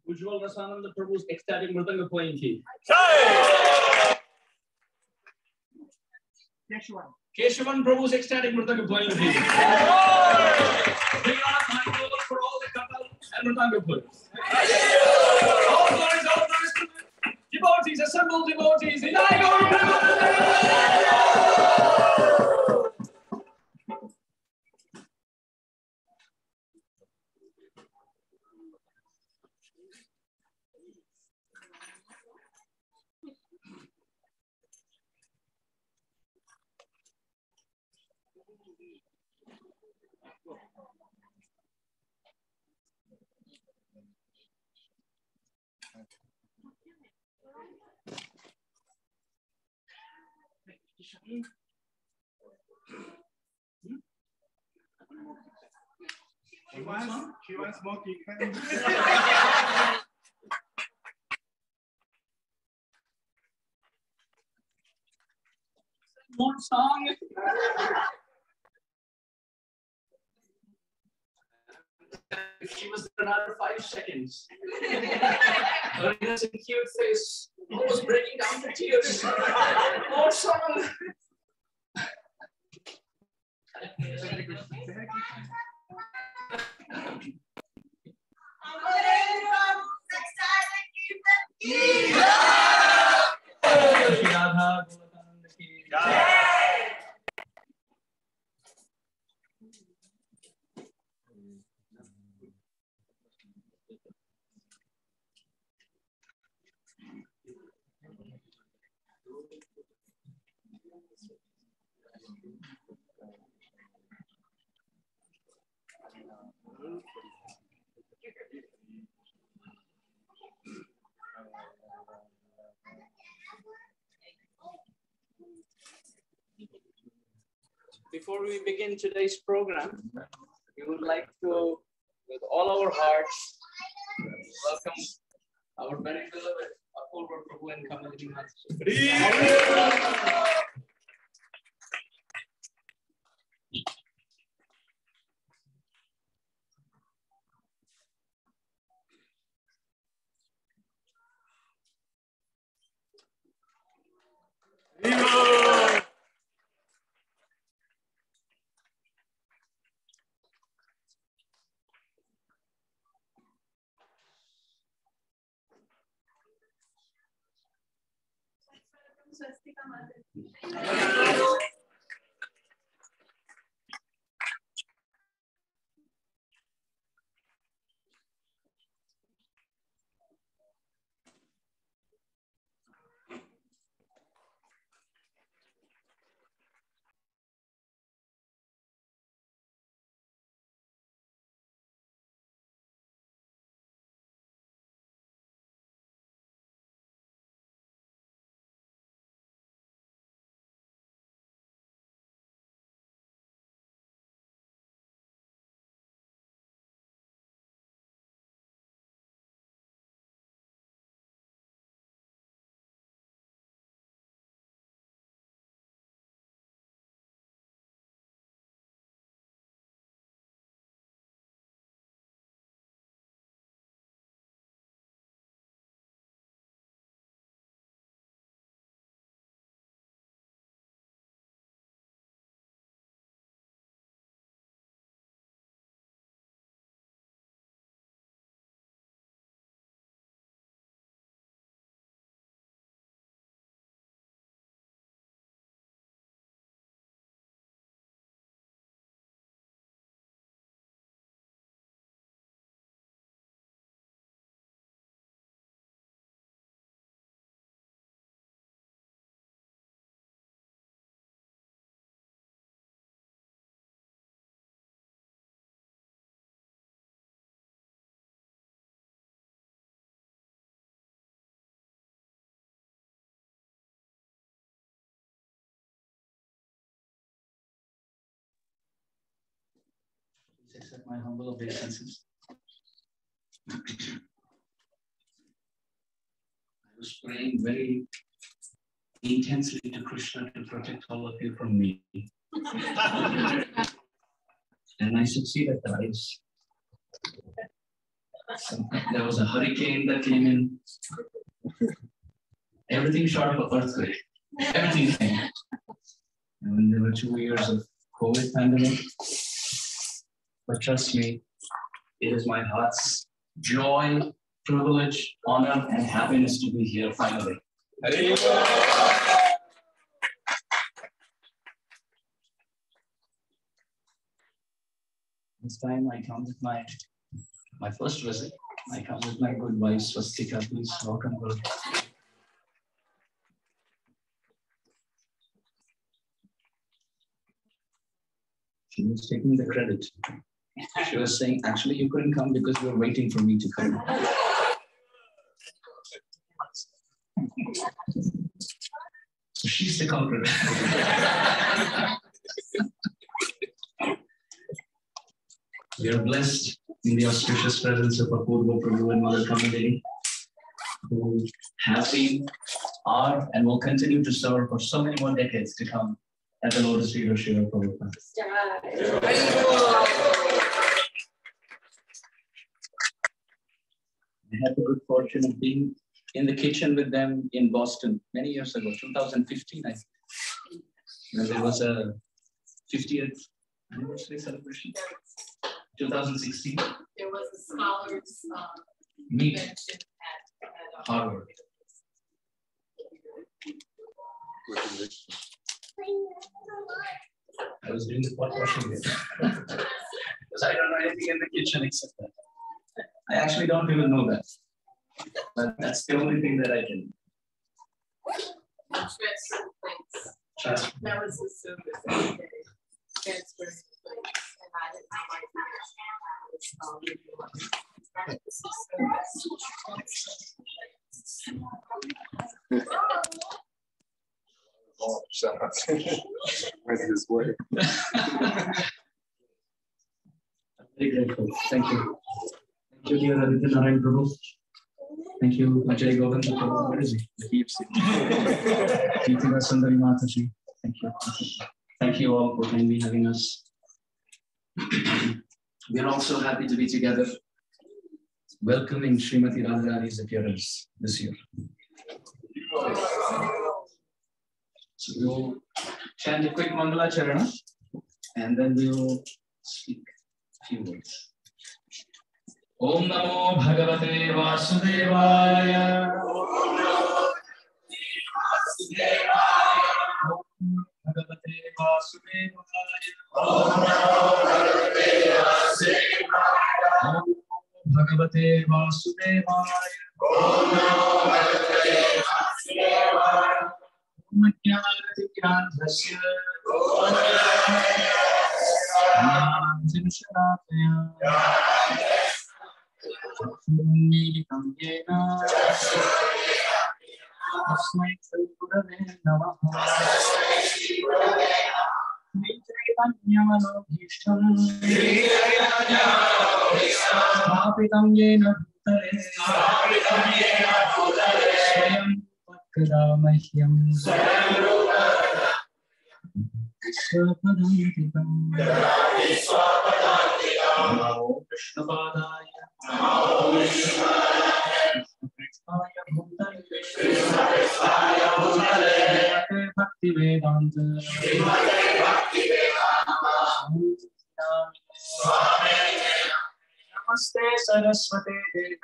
Ujjwal Rasananda Prabhu's ecstatic mridanga playing key. Session1 Prabhu's ecstatic mridanga playing key. Big round of applause for all the couple and mridanga players. All glories to the devotees, assembled devotees. She wants more cake. More song. She was there another 5 seconds. Her innocent cute face almost breaking down to tears. More song. Before we begin today's program, we would like to, with all our hearts, welcome our very beloved Prabhu and Kamali. Accept my humble obeisances. I was praying very intensely to Krishna to protect all of you from me. And I succeeded, guys. There was a hurricane that came in. Everything short of an earthquake. Everything came. And then there were 2 years of COVID pandemic. But trust me, it is my heart's joy, privilege, honor, and happiness to be here finally. This time I come with my first visit. I come with my good wife, Swastika. Please welcome her. She was taking the credit. She was saying, actually, you couldn't come because you were waiting for me to come. So she's the culprit. We are blessed in the auspicious presence of Prabhu and Mother Community, who have been, are, and will continue to serve for so many more decades to come at the Lotus feet of Srila Prabhupada. I had the good fortune of being in the kitchen with them in Boston many years ago, 2015, I think. When there was a 50th anniversary celebration. 2016. There was a scholars meet convention at Harvard. I was doing the pot washing there. Because I don't know anything in the kitchen except that. I actually don't even know that. But that's the only thing that I can. transferring plates. Transfer. That was the service. Transferring plates. And I didn't know my Oh, shout out. Went his way. Very grateful. Thank you. Thank you, dear Radhashtami Prabhu. Thank you, Ajay Govinda Prabhu. Where is he? Keeps Keeping us under Mataji. Thank you. Thank you all for kindly having us. We are also happy to be together, welcoming Srimati Radharani's appearance this year. So we'll chant a quick Mangala Charana and then we'll speak a few words. Om Namo Bhagavate Vasudevaya. Om Namo Bhagavate Vasudevaya. Om Bhagavate Vasudevaya. Om Bhagavate Vasudevaya. Om Bhagavate Vasudevaya. Om Jnanatigrandhasya. Om Jnanatigrandhasya. Om Jnana Tasmai Shri Gurave Namah. Shri Chaitanya Sthapitam Yena Bhutale Swayam Pakadamahyam Swapadantikam Namo Krishna Padaya Krishna Bhutale Bhakti Vedanta Namaste Saraswate Deve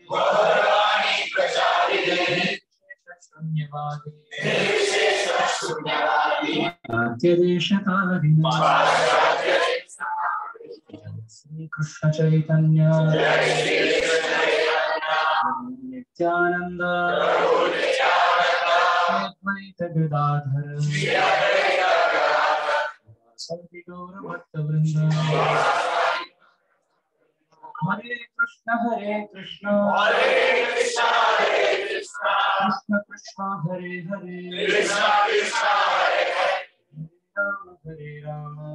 Gauravani Pracharine Shunyavadi Atyadeshatarine Sri Krishna Chaitanya Nityananda Advaita Gadadhara Santi Gaura Bhatta Vrinda Hare Krishna Krishna Krishna Hare Hare Krishna Hare Rama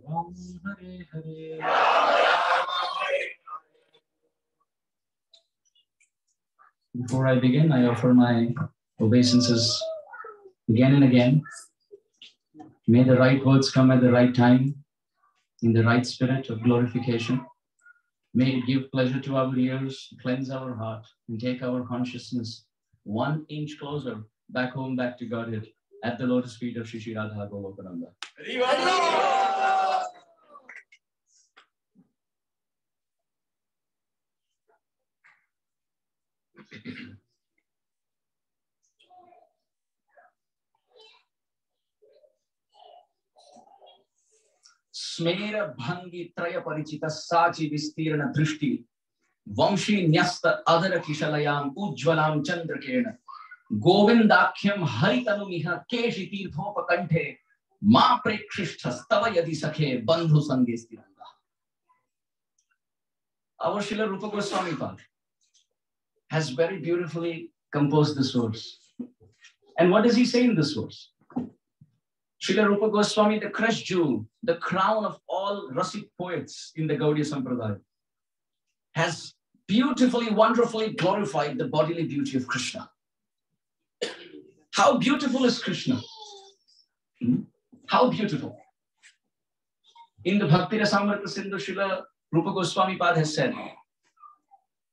Ram Hare Hare. Before I begin, I offer my obeisances again and again. May the right words come at the right time, in the right spirit of glorification. May it give pleasure to our ears, cleanse our heart, and take our consciousness 1 inch closer back home, back to Godhead, at the lotus feet of Shri Shri Radha Goloka. Smera Bhangi Traya Parichita Sachi Vistirana Drishti Vamshi Nyasta Adara Kishalayam Ujwalam Chandrakena Govindakhyam Haritanumiha Keshi Tirthopa Kanthe Ma Prekshishta Stava Yadi Sakhe Bandhu Sangestiranga. Our Srila Rupa Goswami Pad has very beautifully composed this verse. And what does he say in this verse? Srila Rupa Goswami, the crushed jewel, the crown of all Rasik poets in the Gaudiya Sampradaya, has beautifully, wonderfully glorified the bodily beauty of Krishna. How beautiful is Krishna? How beautiful. In the Bhakti Rasamrita Sindhu, Srila Rupa Goswami Pad has said,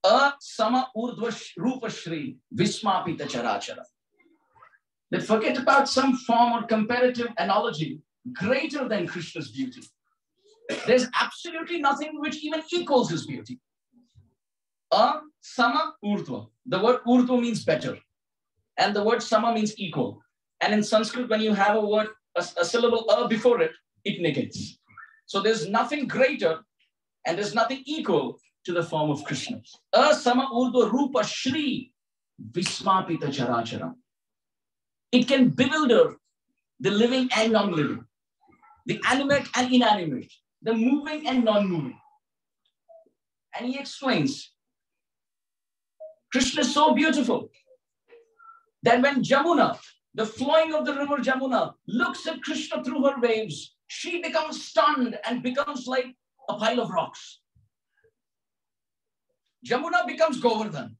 A sama urdhva rupa shri vismapita charachara. That forget about some form or comparative analogy greater than Krishna's beauty. There's absolutely nothing which even equals his beauty. A sama urdhva. The word urdhva means better. And the word sama means equal. And in Sanskrit, when you have a word, a syllable a before it, it negates. So there's nothing greater and there's nothing equal to the form of Krishna. A sama urdhva rupa shri vismapita charachara. It can bewilder the living and non-living, the animate and inanimate, the moving and non-moving. And he explains, Krishna is so beautiful that when Jamuna, the flowing of the river Jamuna, looks at Krishna through her waves, she becomes stunned and becomes like a pile of rocks. Jamuna becomes Govardhan.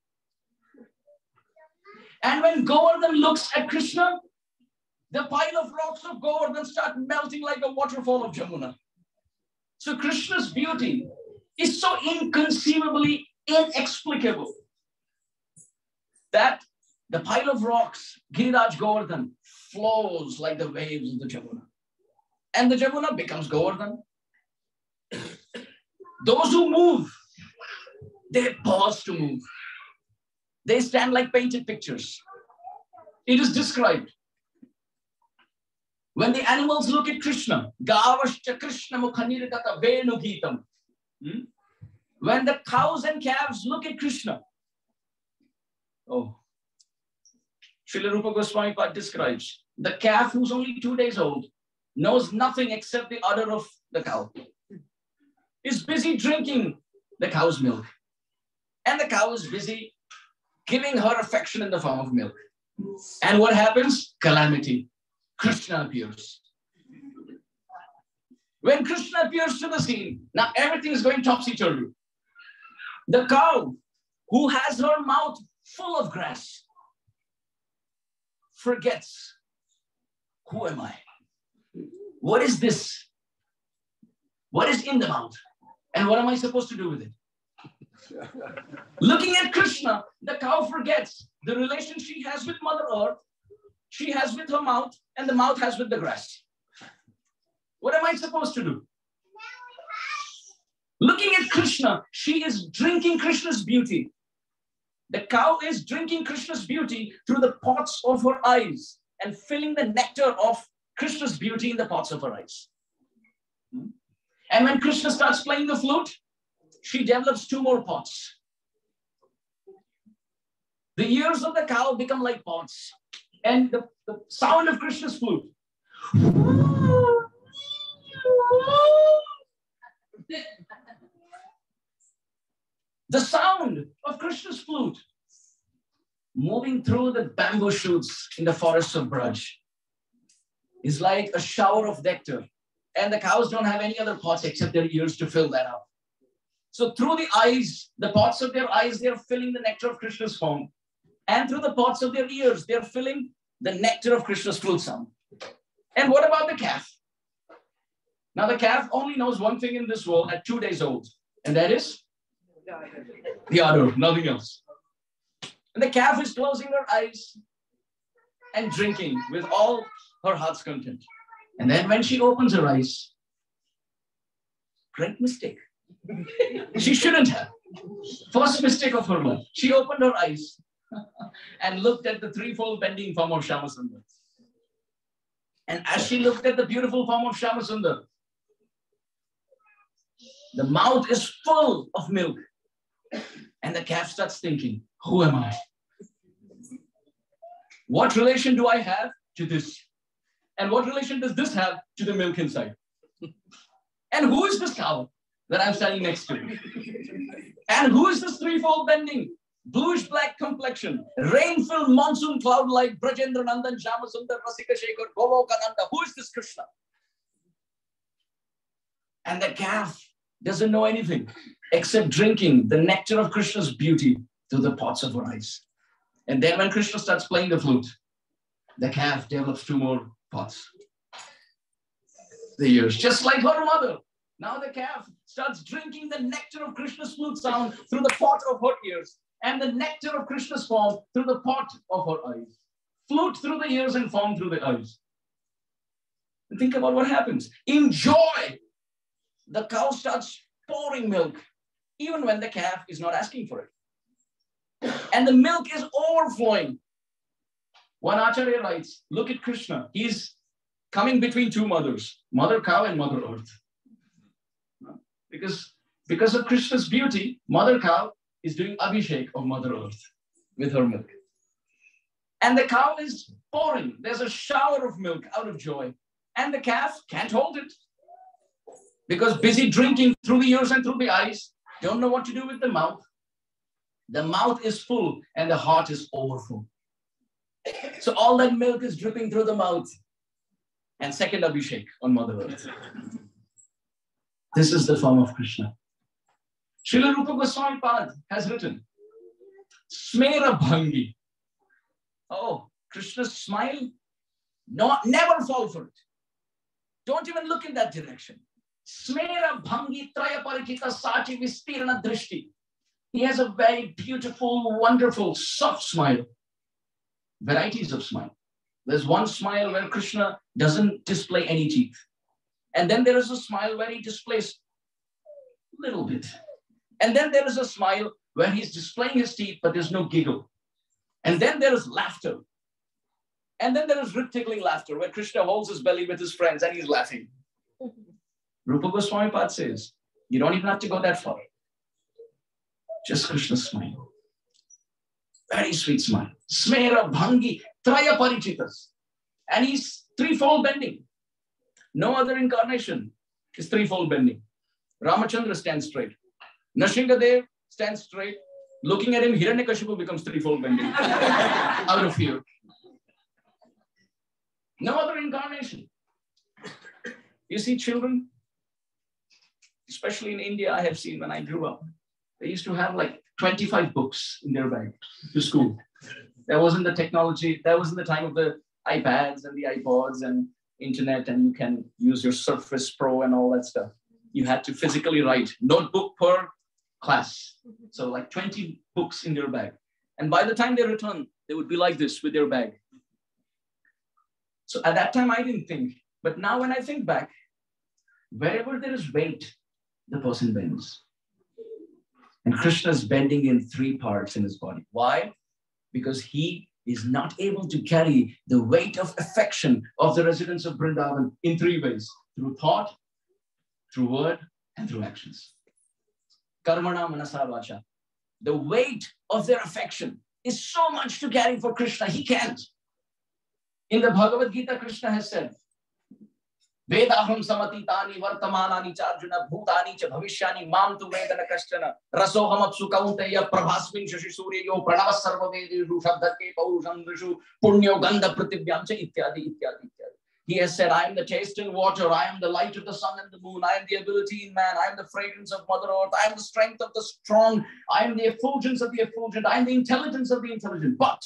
And when Govardhan looks at Krishna, the pile of rocks of Govardhan start melting like a waterfall of Jamuna. So Krishna's beauty is so inconceivably inexplicable that the pile of rocks, Giriraj Govardhan, flows like the waves of the Jamuna. And the Jamuna becomes Govardhan. Those who move, they pause to move. They stand like painted pictures. It is described. When the animals look at Krishna, Gavascha Krishna Mukhanirikata Venu Geetam. When the cows and calves look at Krishna, oh, Srila Rupa Goswami Pad describes the calf who's only 2 days old, knows nothing except the udder of the cow, is busy drinking the cow's milk. And the cow is busy giving her affection in the form of milk. And what happens? Calamity. Krishna appears. When Krishna appears to the scene, now everything is going topsy-turvy. The cow, who has her mouth full of grass, forgets, who am I? What is this? What is in the mouth? And what am I supposed to do with it? Looking at Krishna, the cow forgets the relation she has with Mother Earth, she has with her mouth, and the mouth has with the grass. What am I supposed to do? Looking at Krishna, she is drinking Krishna's beauty. The cow is drinking Krishna's beauty through the pots of her eyes and filling the nectar of Krishna's beauty in the pots of her eyes. And when Krishna starts playing the flute, she develops 2 more pots. The ears of the cow become like pots. And the sound of Krishna's flute. The sound of Krishna's flute moving through the bamboo shoots in the forests of Braj is like a shower of nectar. And the cows don't have any other pots except their ears to fill that up. So through the eyes, the pots of their eyes, they're filling the nectar of Krishna's form. And through the pots of their ears, they're filling the nectar of Krishna's flute sound. And what about the calf? Now the calf only knows one thing in this world at 2 days old. And that is the udder, nothing else. And the calf is closing her eyes and drinking with all her heart's content. And then when she opens her eyes, great mistake. She shouldn't have. First mistake of her life. She opened her eyes and looked at the threefold bending form of Shyamasundar. And as she looked at the beautiful form of Shyamasundar, the mouth is full of milk. And the calf starts thinking, who am I? What relation do I have to this? And what relation does this have to the milk inside? And who is this cow that I'm standing next to? And who is this threefold bending, bluish black complexion, rain-filled monsoon cloud-like Brajendra Nandan, Shyamasundar, Rasika Shekhar, Goloka Nanda? Who is this Krishna? And the calf doesn't know anything except drinking the nectar of Krishna's beauty through the pots of her eyes. And then when Krishna starts playing the flute, the calf develops 2 more pots. The ears, just like her mother. Now the calf starts drinking the nectar of Krishna's flute sound through the pot of her ears and the nectar of Krishna's form through the pot of her eyes. Flute through the ears and form through the eyes. And think about what happens. In joy, the cow starts pouring milk, even when the calf is not asking for it. And the milk is overflowing. One Acharya writes, look at Krishna. He's coming between 2 mothers, Mother Cow and Mother Earth. Because of Krishna's beauty, Mother Cow is doing Abhishek of Mother Earth with her milk. And the cow is pouring. There's a shower of milk out of joy. And the calf can't hold it because busy drinking through the ears and through the eyes, don't know what to do with the mouth. The mouth is full and the heart is overfull. So all that milk is dripping through the mouth. And second Abhishek on Mother Earth. This is the form of Krishna. Srila Rupa Goswami Pad has written, Smera Bhangi. Oh, Krishna's smile, never fall for it. Don't even look in that direction. Smera Bhangi Traya Parijita Sachi Vistirana Drishti. He has a very beautiful, wonderful, soft smile. Varieties of smile. There's one smile where Krishna doesn't display any teeth. And then there is a smile where he displays a little bit. And then there is a smile where he's displaying his teeth, but there's no giggle. And then there is laughter. And then there is rib-tickling laughter where Krishna holds his belly with his friends and he's laughing. Rupa Goswami Pad says, you don't even have to go that far. Just Krishna's smile. Very sweet smile. Smera Bhangi Traya Parichitas. And he's threefold bending. No other incarnation is threefold bending. Ramachandra stands straight. Nrsimhadev stands straight. Looking at him, Hiranyakashipu becomes threefold bending. Out of fear. No other incarnation. You see children, especially in India, I have seen when I grew up, they used to have like 25 books in their bag to school. That wasn't the technology. That wasn't the time of the iPads and the iPods and internet, and you can use your Surface Pro and all that stuff. You had to physically write notebook per class. So like 20 books in their bag. And by the time they return, they would be like this with their bag. So at that time, I didn't think. But now when I think back, wherever there is weight, the person bends. And Krishna is bending in three parts in his body. Why? Because he is not able to carry the weight of affection of the residents of Vrindavan in three ways. Through thought, through word, and through actions. Karmana manasa vacha. The weight of their affection is so much to carry for Krishna. He can't. In the Bhagavad Gita, Krishna has said, Vedaham samatitani vartamanani charjuna bhutani cha bhavishyani mam tu vedana kashtana rasoham apsu kaunteya prabhasmin shashi suryo pranava sarva vedeshu shabdake paurusham drishu punyo gandha pratibhyam cha ityadi ityadi ityadi. He has said, I am the taste in water, I am the light of the sun and the moon, I am the ability in man, I am the fragrance of Mother Earth, I am the strength of the strong, I am the effulgence of the effulgent, I am the intelligence of the intelligent. But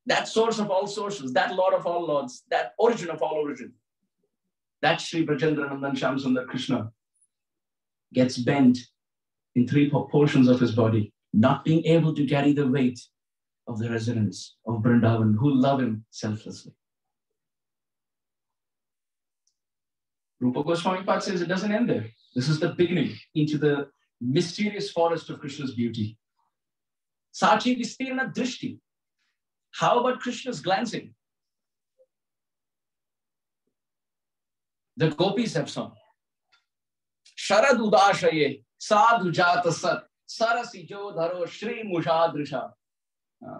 that source of all sources, that Lord of all lords, that origin of all origin, that Sri Brajendranandan Shyamsundar Krishna gets bent in three portions of his body, not being able to carry the weight of the residents of Vrindavan who love him selflessly. Rupa Goswami Pad says it doesn't end there. This is the beginning into the mysterious forest of Krishna's beauty. Sachi Vistirana Drishti. How about Krishna's glancing? The gopis have sung. Sharad udashaye sadhu jata sat sarasi jodharo shri mushadrisha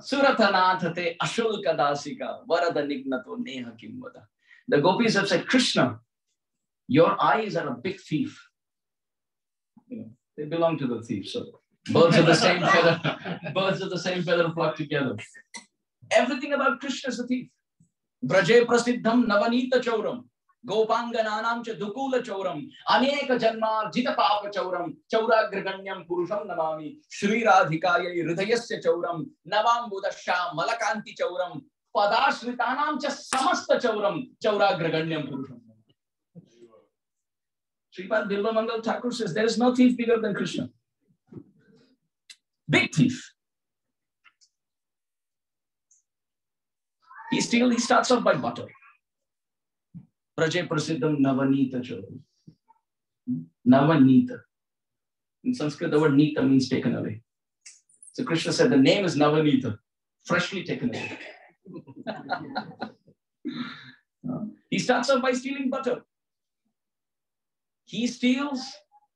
suratanathate ashulka dasika varada nignato neha kimvada. The gopis have said, Krishna, your eyes are a big thief. You know, they belong to the thief. So birds of the same feather, birds of the same feather flock together. Everything about Krishna is a thief. Braje prasiddham navanita chauram. Gopangananam cha dukula chauram. Aneka janma jita papa chauram. Chaura griganyam purusham namami. Shri Radhikaya hridayasya chauram. Navam budasha malakanti chauram. Padashritanam cha samasta chauram. Chaura griganyam purusham. Sripad Bilva Mangal Thakur says, there is no thief bigger than Krishna. Big thief. He starts off by butter. Praje Prasiddham Navanita Choram. Navanita. In Sanskrit, the word Nita means taken away. So Krishna said the name is Navanita, freshly taken away. He starts off by stealing butter. He steals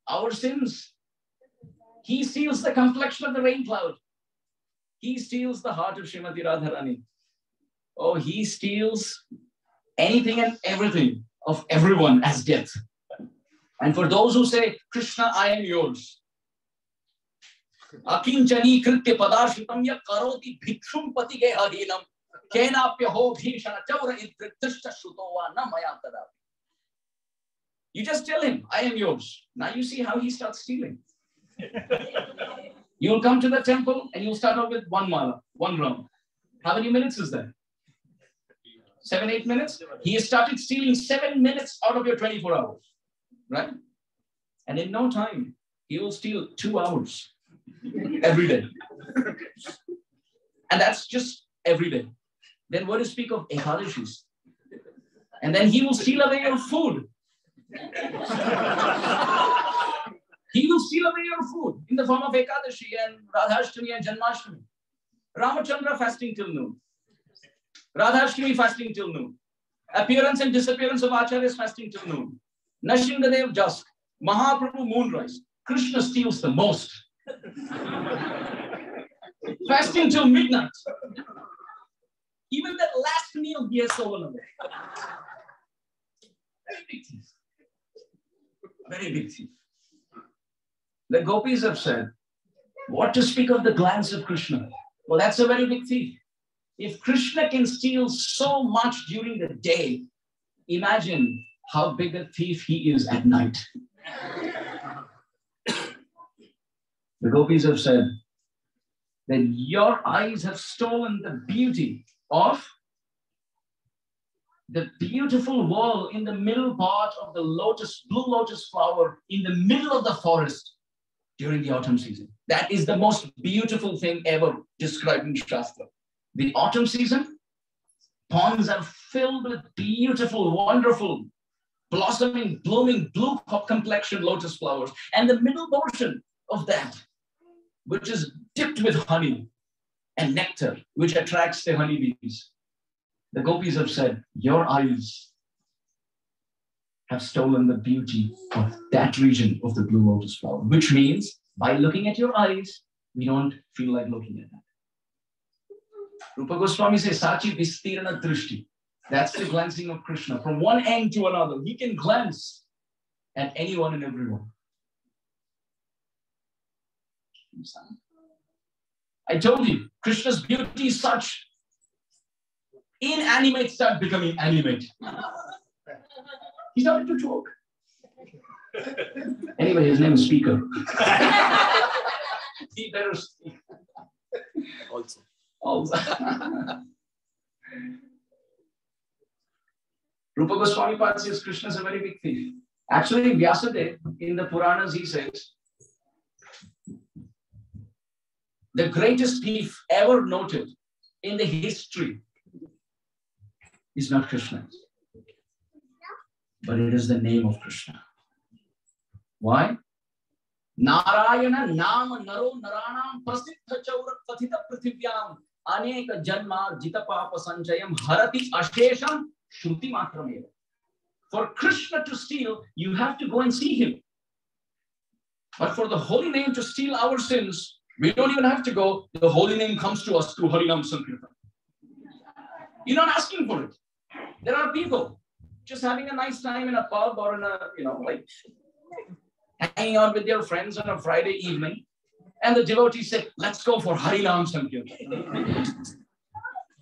our sins. He steals the complexion of the rain cloud. He steals the heart of Srimati Radharani. Oh, he steals anything and everything of everyone as death. And for those who say, Krishna, I am yours. Akinchani kritya padarshritam ya karoti bhikshum patige harinam kenapya ho bhishana chaura idritrishta shutova na maya tadapi. You just tell him, I am yours. Now you see how he starts stealing. You'll come to the temple and you'll start off with one mala, one round. How many minutes is that? 7, 8 minutes? He has started stealing 7 minutes out of your 24 hours. Right? And in no time, he will steal 2 hours every day. And that's just every day. Then what to speak of Ekadashis? And then he will steal away your food. He will steal away your food in the form of Ekadashi and Radhashtami and Janmashtami. Ramachandra fasting till noon. Radhashtami fasting till noon. Appearance and disappearance of Acharyas fasting till noon. Nashingadev dusk. Mahaprabhu moonrise. Krishna steals the most. Fasting till midnight. Even that last meal he has stolen away. Very big thief. Very big thief. The gopis have said, what to speak of the glance of Krishna? Well, that's a very big thief. If Krishna can steal so much during the day, imagine how big a thief he is at night. The gopis have said that your eyes have stolen the beauty of the beautiful wall in the middle part of the blue lotus flower in the middle of the forest during the autumn season. That is the most beautiful thing ever described in Shastra. The autumn season, ponds are filled with beautiful, wonderful, blossoming, blooming, blue complexion lotus flowers. And the middle portion of that, which is dipped with honey and nectar, which attracts the honeybees. The gopis have said, your eyes have stolen the beauty of that region of the blue lotus flower, which means by looking at your eyes, we don't feel like looking at that. Rupa Goswami says, Sachi Vistirana Drishti. That's the glancing of Krishna from one end to another. He can glance at anyone and everyone. I told you, Krishna's beauty is such. Inanimate start becoming animate. He started to talk. Anyway, his name is Speaker. He better speak. Also. Rupa Goswami Pad says Krishna is a very big thief. Actually, Vyasadeva in the Puranas, he says, the greatest thief ever noted in the history is not Krishna, but it is the name of Krishna. Why? Narayana Nama Naro Naranam Prasiddha Chaurat Pathita Prithivyam Aneka Janma Jita Papa Sanchayam Harati Ashesham Shruti Matrameva. For Krishna to steal, you have to go and see him. But for the holy name to steal our sins, we don't even have to go. The holy name comes to us through Harinam Sankirtan. You're not asking for it. There are people just having a nice time in a pub or in a, like hanging out with their friends on a Friday evening. And the devotees say, let's go for Harinam Sankirtan.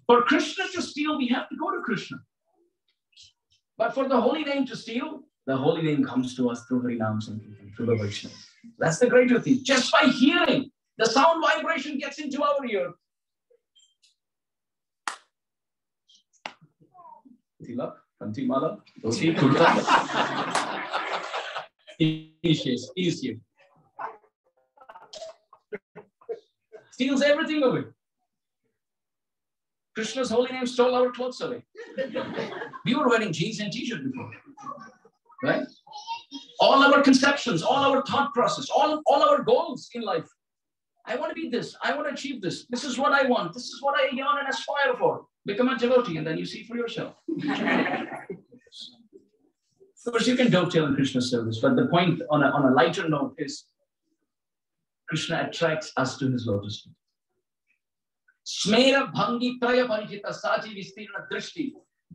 For Krishna to steal, we have to go to Krishna. But for the holy name to steal, the holy name comes to us through Harinam Sankirtan, through the Vaishnava. That's the greater thing. Just by hearing, the sound vibration gets into our ear. Tilak, Kantimala, Dhoti, Kurta. Easier. Steals everything away. Krishna's holy name stole our clothes away. We were wearing jeans and t-shirt before. Right? All our conceptions, all our thought process, all our goals in life. I want to be this. I want to achieve this. This is what I want. This is what I yearn and aspire for. Become a devotee and then you see for yourself. Of course, you can dovetail in Krishna's service, but the point on a lighter note is Krishna attracts us to his lotus feet. Smera bhangi traya panchita sachi vistirna drishti.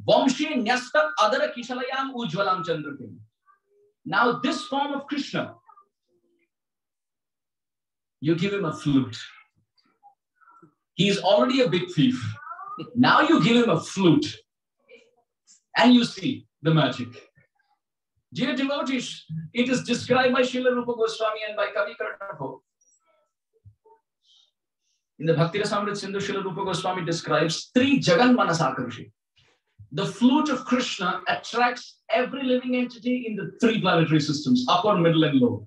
Vamshi nyasta adara kishalayam ujvalam chandrakim. Now this form of Krishna, you give him a flute. He is already a big thief. Now you give him a flute and you see the magic. Dear devotees, it is described by Srila Rupa Goswami and by Kavi Karnapur. In the Bhakti Rasamrita Sindhu, Srila Rupa Goswami describes three Jagan Manasakarshi. The flute of Krishna attracts every living entity in the three planetary systems, upper, middle, and lower.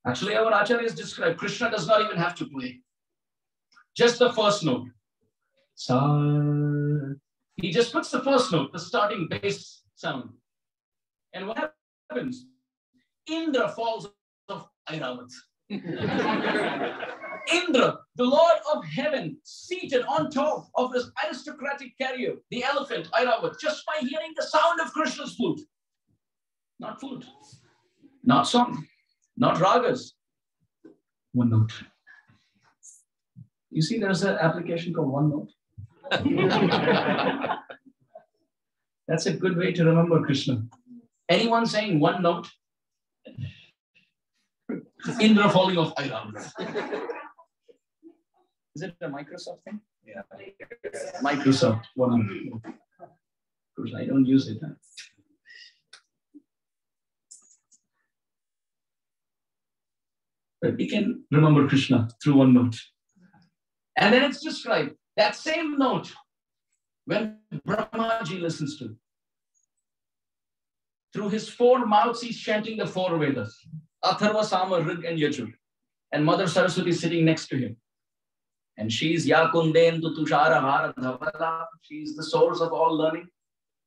Actually, our acharyas describe Krishna does not even have to play. Just the first note. Sa. He just puts the first note, the starting bass sound. And what happens? Indra falls off Airavat. Indra, the Lord of heaven, seated on top of this aristocratic carrier, the elephant, Airavat, just by hearing the sound of Krishna's flute. Not flute, not song, not ragas. One note. You see, there's an application called one note. That's a good way to remember Krishna. Anyone saying one note? Indra falling off Airavat. Is it a Microsoft thing? Yeah. Microsoft. One. I don't use it. Huh? But we can remember Krishna through one note. And then it's described, that same note, when Brahmaji listens to. Through his four mouths, he's chanting the four Vedas. Atharva, Sama, Rig, and Yajur. And Mother Saraswati is sitting next to him. And she's Yakundendu Tushara Hara Dhavala. She's the source of all learning.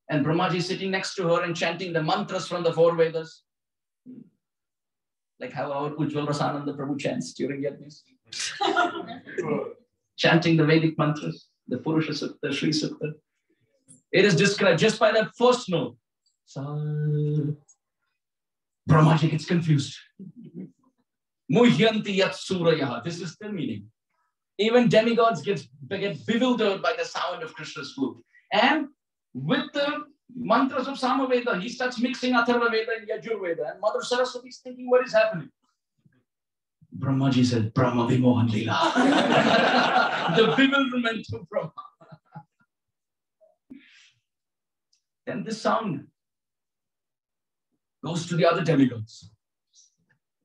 And Brahmaji is sitting next to her and chanting the mantras from the four Vedas. Like how our Ujjwal Rasananda Prabhu chants during Yajnas. Chanting the Vedic mantras, the Purusha Sukta, Sri Sukta. It is described just by that first note. Brahmaji gets confused. Muhyanti yat surayaha. This is the meaning. Even demigods get bewildered by the sound of Krishna's flute. And with the mantras of Samaveda, he starts mixing Atharva Veda and Yajur Veda. And Mother Saraswati is thinking, what is happening? Brahmaji said, Brahma Vimohan Lila. The bewilderment of Brahma. Then this sound goes to the other demigods.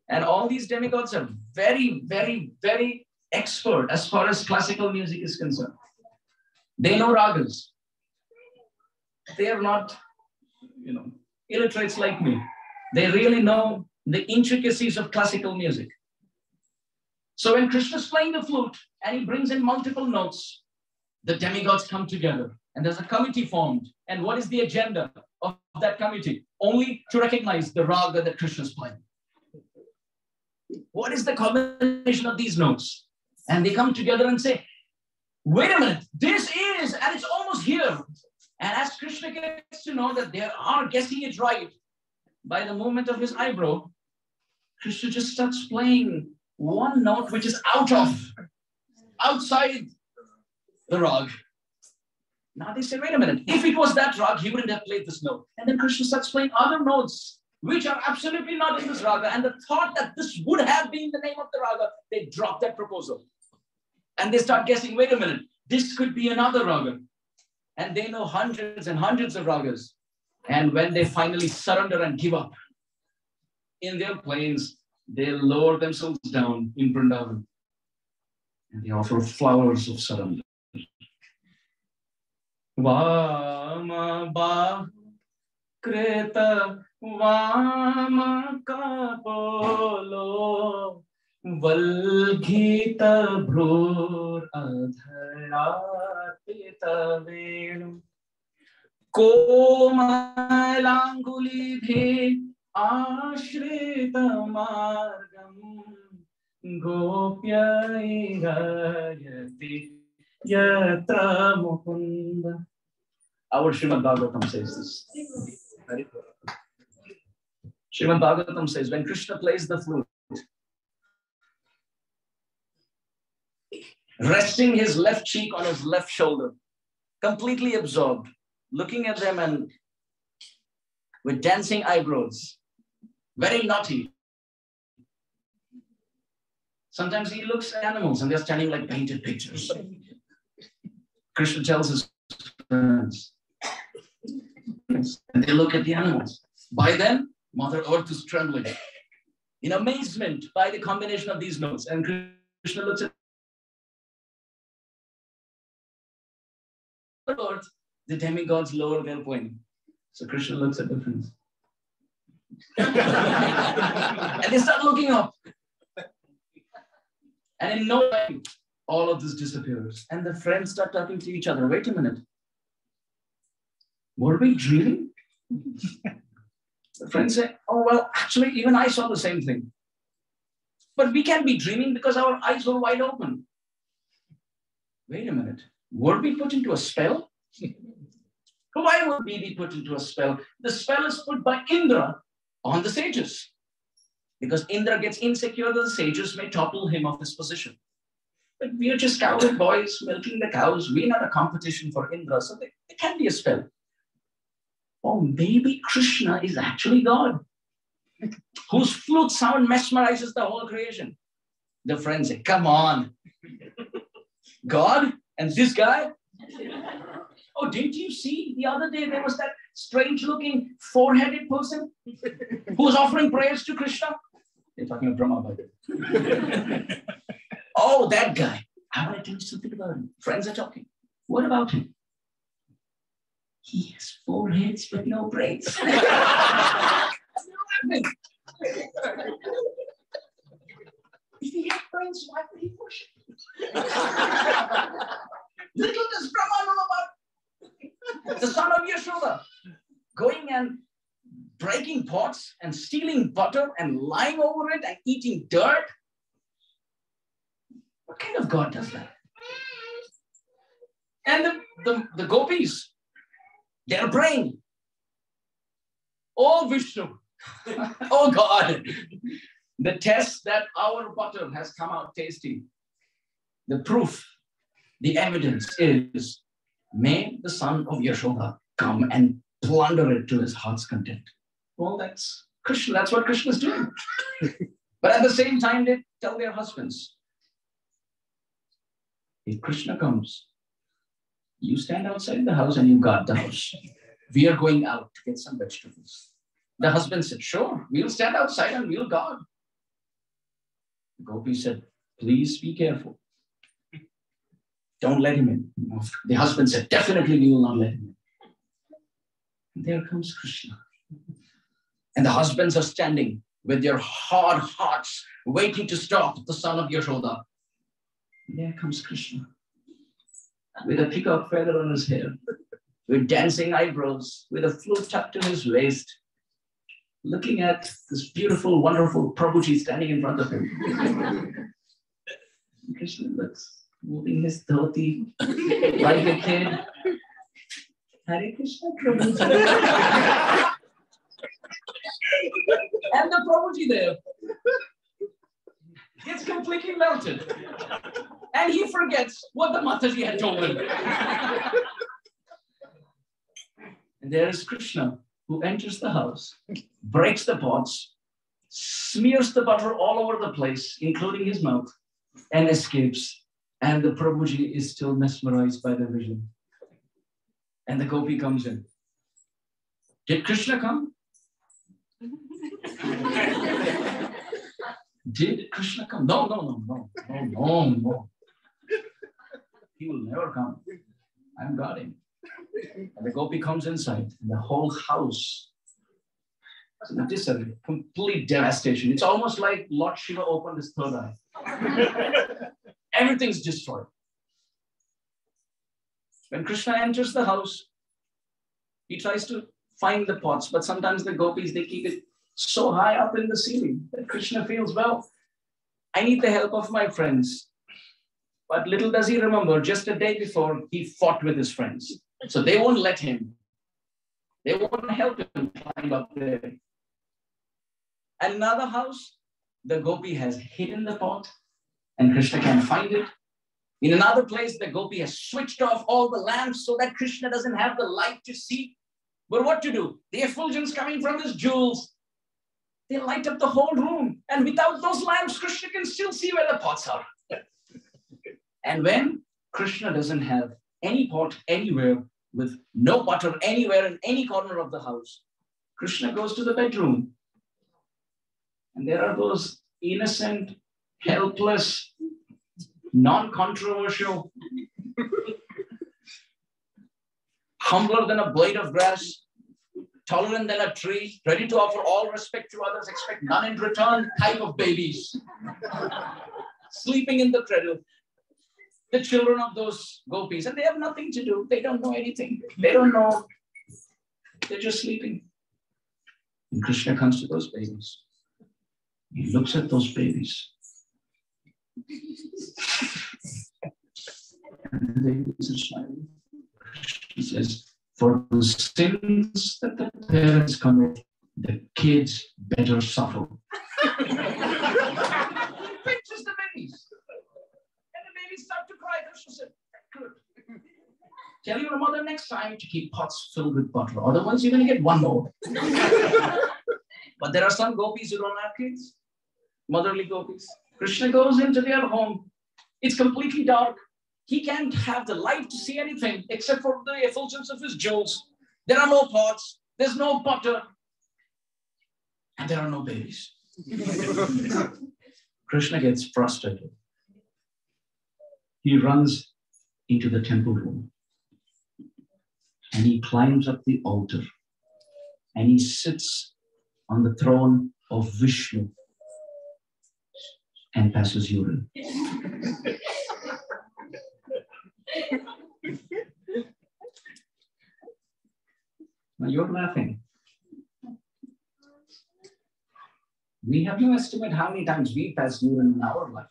And all these demigods are very, very, very expert as far as classical music is concerned. They know ragas. They are not, illiterates like me. They really know the intricacies of classical music. So when Krishna is playing the flute and he brings in multiple notes, the demigods come together and there's a committee formed. And what is the agenda of that committee? Only to recognize the raga that Krishna is playing. What is the combination of these notes? And they come together and say, wait a minute, this is, and it's almost here. And as Krishna gets to know that they are guessing it right by the movement of his eyebrow, Krishna just starts playing one note which is outside the rag. Now they say, wait a minute, if it was that rag, he wouldn't have played this note. And then Krishna starts playing other notes which are absolutely not in this raga. And the thought that this would have been the name of the raga, they drop that proposal. And they start guessing, wait a minute, this could be another raga. And they know hundreds and hundreds of ragas. And when they finally surrender and give up in their plains, they lower themselves down in Vrindavan. And they offer flowers of surrender. Vama ba kreta vama kapolo valghita bhrur adharatita venu komalanguli bhe ashrita margam gopyai rayati yatra mukunda. Our Srimad Bhagavatam says this. Srimad Bhagavatam says, when Krishna plays the flute, resting his left cheek on his left shoulder, completely absorbed, looking at them and with dancing eyebrows, very naughty. Sometimes he looks at animals and they're standing like painted pictures. Krishna tells his friends, and they look at the animals. By then, Mother Earth is trembling in amazement by the combination of these notes. And Krishna looks at Earth, the demigods lower their point. So Krishna looks at the friends. And they start looking up. And in no time, all of this disappears. And the friends start talking to each other. Wait a minute. Were we dreaming? The friends say, oh, well, actually, even I saw the same thing. But we can't be dreaming because our eyes were wide open. Wait a minute. Were we put into a spell? Why would we be put into a spell? The spell is put by Indra on the sages. Because Indra gets insecure that the sages may topple him off his position. But we are just cowherd boys milking the cows. We're not a competition for Indra, so there can't be a spell. Or maybe Krishna is actually God, whose flute sound mesmerizes the whole creation. The friends say, come on. God and this guy? Oh, didn't you see the other day there was that strange-looking four-headed person who was offering prayers to Krishna? They're talking about Brahma, by the way. Oh, that guy. I want to tell you something about him. Friends are talking. What about him? He has four heads but no brains. If he had brains, why would he worship? Little does Brahma know about the son of Yashoda going and breaking pots and stealing butter and lying over it and eating dirt. What kind of God does that? And the gopis, they're praying. Oh, Vishnu. Oh, God. The test that our butter has come out tasty. The proof, the evidence is, may the son of Yashoda come and plunder it to his heart's content. Well, that's Krishna. That's what Krishna is doing. But at the same time, they tell their husbands, if Krishna comes, you stand outside the house and you guard the house. We are going out to get some vegetables. The husband said, sure, we'll stand outside and we'll guard. The gopi said, please be careful. Don't let him in. The husband said, definitely we will not let him in. And there comes Krishna. And the husbands are standing with their hard hearts, waiting to stop the son of Yashoda. And there comes Krishna, with a peacock feather on his hair, with dancing eyebrows, with a flute tucked to his waist, looking at this beautiful, wonderful Prabhuji standing in front of him. Krishna looks, moving his dhoti like a kid. Hare Krishna, Prabhuji. And the Prabhuji there gets completely melted. And he forgets what the Mataji had told him. And there is Krishna, who enters the house, breaks the pots, smears the butter all over the place, including his mouth, and escapes. And the Prabhuji is still mesmerized by the vision. And the gopi comes in. Did Krishna come? Did Krishna come? No. He will never come. I'm guarding. And the gopi comes inside, and the whole house is in a disarray, complete devastation. It's almost like Lord Shiva opened his third eye. Everything's destroyed. When Krishna enters the house, he tries to find the pots, but sometimes the gopis, they keep it so high up in the ceiling that Krishna feels, well, I need the help of my friends. But little does he remember, just a day before, he fought with his friends. So they won't let him. They won't help him climb up there. Another house, the gopi has hidden the pot, and Krishna can't find it. In another place, the gopi has switched off all the lamps so that Krishna doesn't have the light to see. But what to do? The effulgence coming from his jewels, they light up the whole room. And without those lamps, Krishna can still see where the pots are. And when Krishna doesn't have any pot anywhere, with no butter anywhere in any corner of the house, Krishna goes to the bedroom. And there are those innocent, helpless, non-controversial, humbler than a blade of grass, tolerant than a tree, ready to offer all respect to others, expect none in return type of babies, sleeping in the cradle. The children of those gopis, and they have nothing to do. They don't know anything. They don't know. They're just sleeping. And Krishna comes to those babies. He looks at those babies. And the babies are smiling. He says, for the sins that the parents commit, the kids better suffer. He pinches the babies. And the babies start to cry. Krishna said, good. Tell your mother next time to keep pots filled with butter. Otherwise, you're going to get one more. But there are some gopis who don't have kids. Motherly gopis. Krishna goes into their home. It's completely dark. He can't have the light to see anything except for the effulgence of his jewels. There are no pots. There's no butter. And there are no babies. Krishna gets frustrated. He runs into the temple room. And he climbs up the altar. And he sits on the throne of Vishnu and passes urine. Now you're laughing. We have no estimate how many times we pass urine in our life.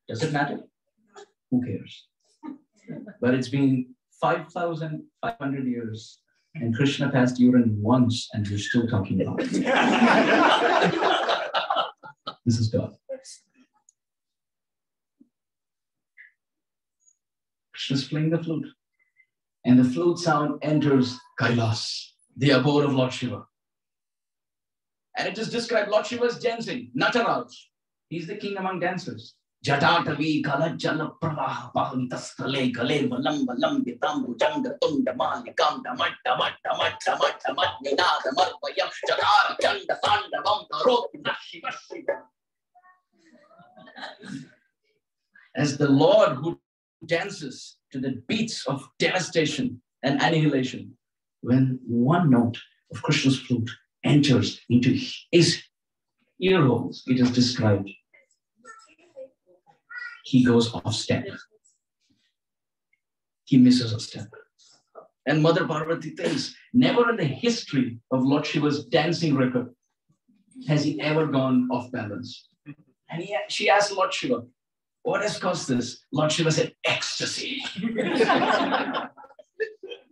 Does it matter? Who cares? But it's been 5,500 years and Krishna passed urine once and we're still talking about it. This is God. Krishna's playing the flute. And the flute sound enters Kailas, the abode of Lord Shiva. And it is described Lord Shiva's dancing, Nataraj. He's the king among dancers. Jatatavi kalajala pravaha pahantastale gale valam valam vitambu janga tunda malikam tamatta matta matta matta matninada marvayam jatara chanda sandavam karoti nashiva shiva. As the Lord who dances to the beats of devastation and annihilation, when one note of Krishna's flute enters into his ear holes, it is described, he goes off step. He misses a step. And Mother Parvati thinks, never in the history of Lord Shiva's dancing record has he ever gone off balance. And she asked Lord Shiva, what has caused this? Lord Shiva said, ecstasy.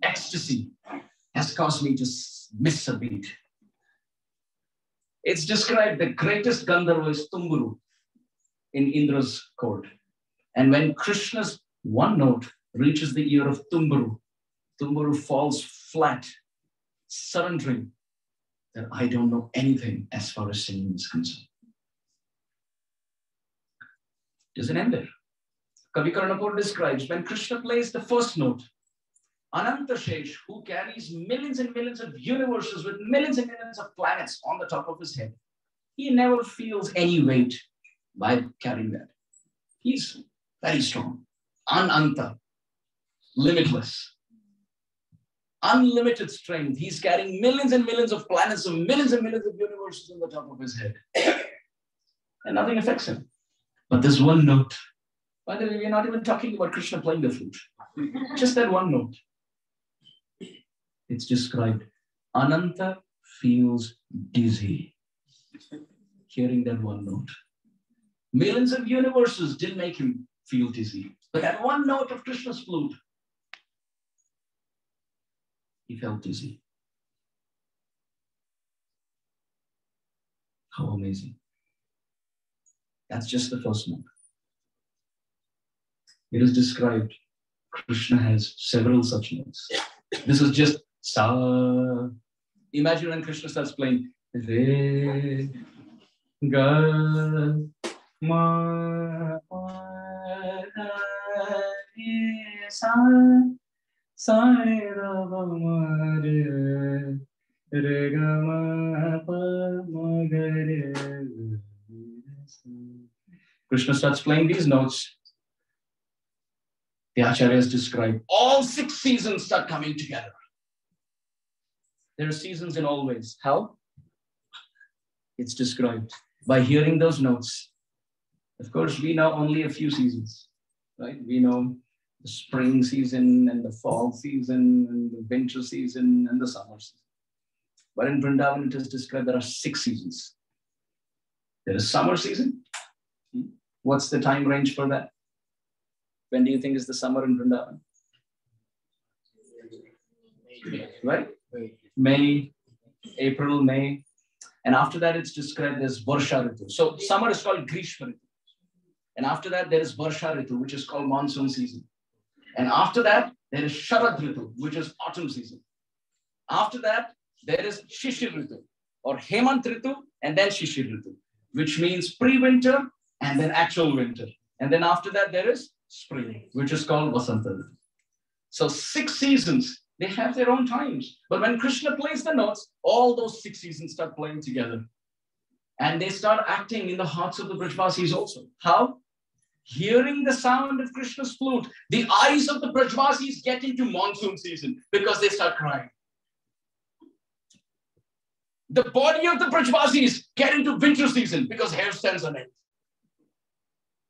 Ecstasy has caused me to miss a beat. It's described the greatest Gandharva is Tumburu in Indra's court. And when Krishna's one note reaches the ear of Tumburu, Tumburu falls flat, surrendering that I don't know anything as far as singing is concerned. Doesn't end there. Kavi Karnapur describes when Krishna plays the first note, Ananta Shesh, who carries millions and millions of universes with millions and millions of planets on the top of his head, he never feels any weight by carrying that. He's very strong. Ananta, limitless. Unlimited strength. He's carrying millions and millions of planets of millions and millions of universes on the top of his head. And nothing affects him. But this one note, by the way, we're not even talking about Krishna playing the flute. Just that one note. It's described, Ananta feels dizzy hearing that one note. Millions of universes didn't make him feel dizzy. But that one note of Krishna's flute, he felt dizzy. How amazing. That's just the first note. It is described Krishna has several such notes. This is just sa. Imagine when Krishna starts playing re, ga, ma, re, sa, ra, ma, re, re, ga, ma, pa, ma, ga, re. Krishna starts playing these notes. The Acharyas describe all 6 seasons start coming together. There are seasons in all ways. How? It's described by hearing those notes. Of course, we know only a few seasons, right? We know the spring season and the fall season and the winter season and the summer season. But in Vrindavan, it is described there are 6 seasons. There is summer season. What's the time range for that? When do you think is the summer in Vrindavan? Right? May, April, May. And after that, it's described as Varsha Ritu. So summer is called Grishma Ritu. And after that, there is Varsha Ritu, which is called monsoon season. And after that, there is Sharad Ritu, which is autumn season. After that, there is Shishir Ritu, or Hemant Ritu, and then Shishir Ritu, which means pre-winter and then actual winter. And then after that, there is spring, which is called Vasanta Ritu. So 6 seasons, they have their own times. But when Krishna plays the notes, all those 6 seasons start playing together. And they start acting in the hearts of the Brajvasis also. How? Hearing the sound of Krishna's flute, the eyes of the Brajvasis get into monsoon season because they start crying. The body of the Brajvasis get into winter season because hair stands on it.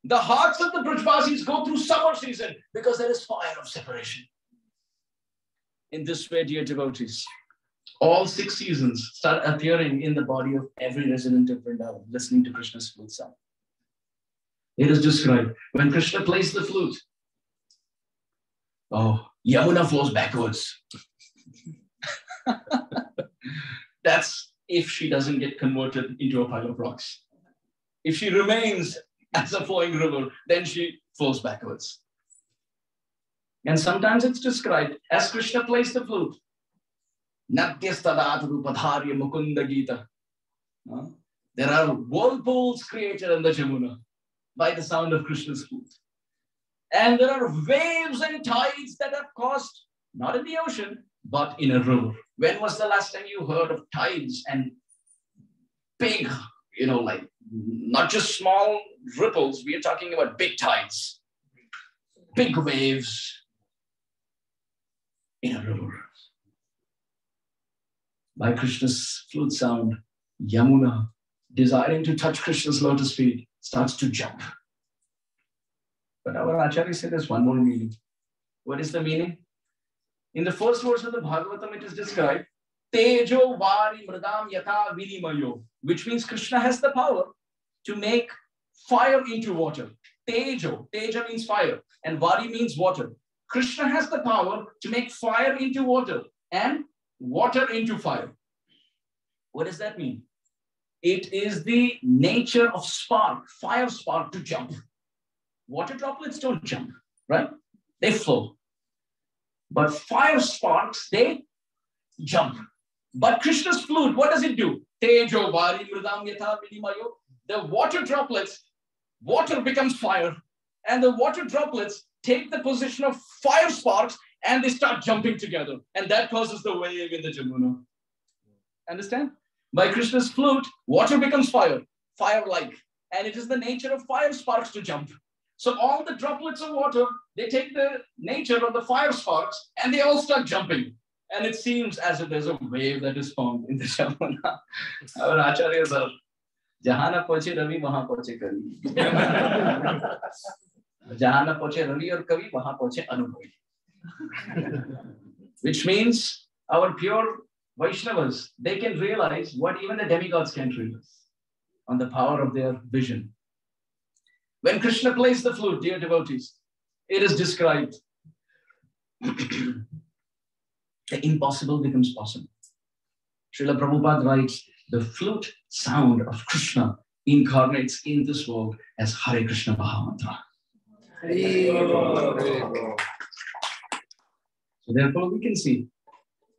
The hearts of the Brajvasis go through summer season because there is fire of separation. In this way, dear devotees, all 6 seasons start appearing in the body of every resident of Vrindavan, listening to Krishna's flute sound. It is described when Krishna plays the flute. Oh, Yamuna flows backwards. That's if she doesn't get converted into a pile of rocks. If she remains as a flowing river, then she flows backwards. And sometimes it's described as Krishna plays the flute. Natyastadarupadharya mukunda gita. There are whirlpools created in the Jamuna by the sound of Krishna's flute. And there are waves and tides that are caused, not in the ocean, but in a river. When was the last time you heard of tides and big, like not just small ripples, we are talking about big tides, big waves in a river. By Krishna's flute sound, Yamuna, desiring to touch Krishna's lotus feet, starts to jump. But our Acharya said there's one more meaning. What is the meaning? In the first verse of the Bhagavatam, it is described, Tejo Vari Mridam Yata Vinimayo, which means Krishna has the power to make fire into water. Tejo means fire, and Vari means water. Krishna has the power to make fire into water and water into fire. What does that mean? It is the nature of spark, fire spark, to jump. Water droplets don't jump, right? They flow. But fire sparks, they jump. But Krishna's flute, what does it do? Tejo Vari Mridam Yatha Vinimayo. The water droplets, water becomes fire. And the water droplets take the position of fire sparks and they start jumping together. And that causes the wave in the Jamuna. Understand? By Krishna's flute, water becomes fire, fire-like. And it is the nature of fire sparks to jump. So all the droplets of water, they take the nature of the fire sparks and they all start jumping. And it seems as if there's a wave that is formed in the Jamuna. Our acharyas are, Jahana poche Ravi, Maha poche Kavi. Jahana poche Ravi or Kavi, Maha poche Anubhavi. Which means our pure Vaishnavas, they can realize what even the demigods can't realize on the power of their vision. When Krishna plays the flute, dear devotees, it is described. The impossible becomes possible. Srila Prabhupada writes, the flute sound of Krishna incarnates in this world as Hare Krishna Mahamantra. So therefore we can see,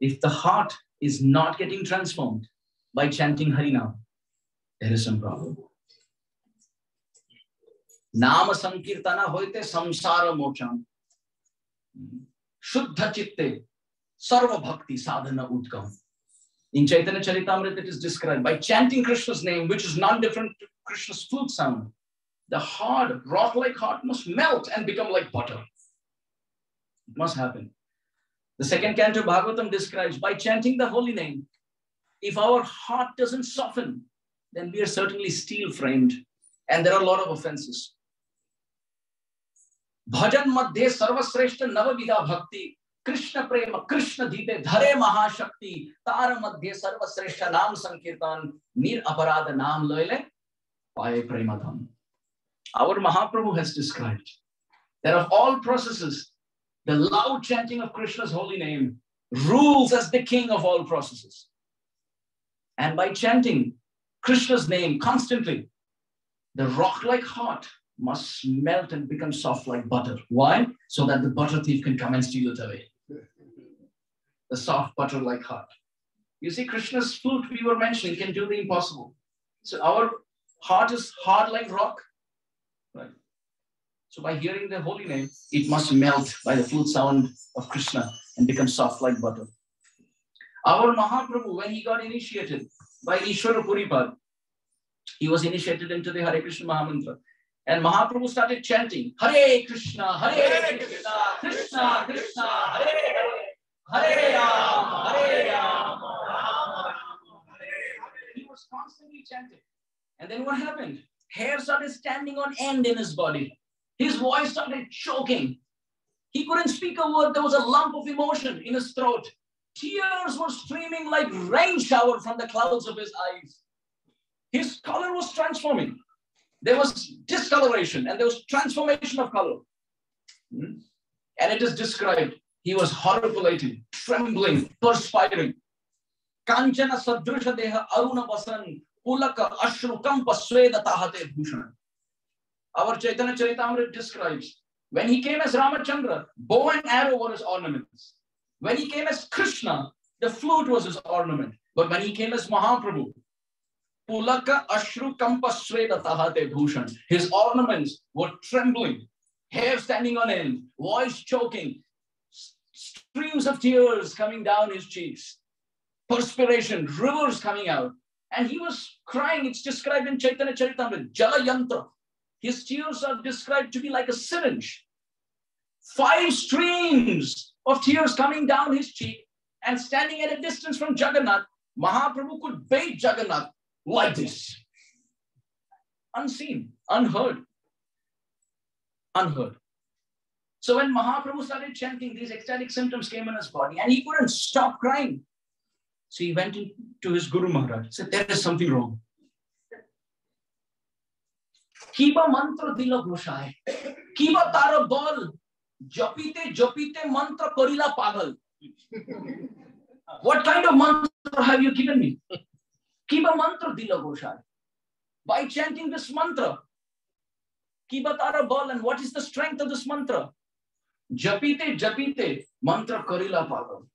if the heart is not getting transformed by chanting Harinam, there is some problem. Nama Sankirtana hoite samsara mocham. Shuddha chitte sarva bhakti sadhana udgam. In Chaitanya Charitamrita it is described, by chanting Krishna's name, which is not different to Krishna's flute sound, the hard, rock-like heart must melt and become like butter. It must happen. The second canto of Bhagavatam describes, by chanting the holy name, if our heart doesn't soften, then we are certainly steel-framed, and there are a lot of offenses. Bhajan madhye sarvasreshta navavidha bhakti, Krishna prema, Krishna dhite, dhare mahashakti, tara madhye sarvasreshta nam sankirtan, nir aparada nam loile, paye premadham. Our Mahaprabhu has described that of all processes, the loud chanting of Krishna's holy name rules as the king of all processes. And by chanting Krishna's name constantly, the rock-like heart must melt and become soft like butter. Why? So that the butter thief can come and steal it away. The soft butter-like heart. You see, Krishna's flute we were mentioning can do the impossible. So our heart is hard like rock. Right? So by hearing the holy name, it must melt by the flute sound of Krishna and become soft like butter. Our Mahaprabhu, when he got initiated by Ishwara Puripad, he was initiated into the Hare Krishna Mahamantra. And Mahaprabhu started chanting, Hare Krishna, Krishna Krishna, Hare Hare, Hare Rama, Rama Rama, Hare. He was constantly chanting. And then what happened? Hair started standing on end in his body. His voice started choking. He couldn't speak a word. There was a lump of emotion in his throat. Tears were streaming like rain shower from the clouds of his eyes. His color was transforming. There was discoloration and there was transformation of color. And it is described, he was horripilated, trembling, perspiring. Kanchana sadrisha deha aruna vasan pulaka ashru kampa sweda tahate bhushan. Our Chaitanya Charitamrita describes, when he came as Ramachandra, bow and arrow were his ornaments. When he came as Krishna, the flute was his ornament. But when he came as Mahaprabhu, Pulaka Ashru Kampa Sweda Tahate Bhushan, his ornaments were trembling, hair standing on end, voice choking, streams of tears coming down his cheeks, perspiration, rivers coming out. And he was crying. It's described in Chaitanya Charitamrita, Jala Yantra. His tears are described to be like a syringe. 5 streams of tears coming down his cheek, and standing at a distance from Jagannath, Mahaprabhu could bathe Jagannath like this. Unseen, unheard. Unheard. So when Mahaprabhu started chanting, these ecstatic symptoms came in his body and he couldn't stop crying. So he went to his Guru Maharaj, said, there is something wrong. Kiba mantra dila goshai. Kiba tara bol. Jopite mantra korila pagal. What kind of mantra have you given me? Kiba mantra dila goshai. By chanting this mantra, Kiba tara bol, and what is the strength of this mantra? Japite mantra korila pagal.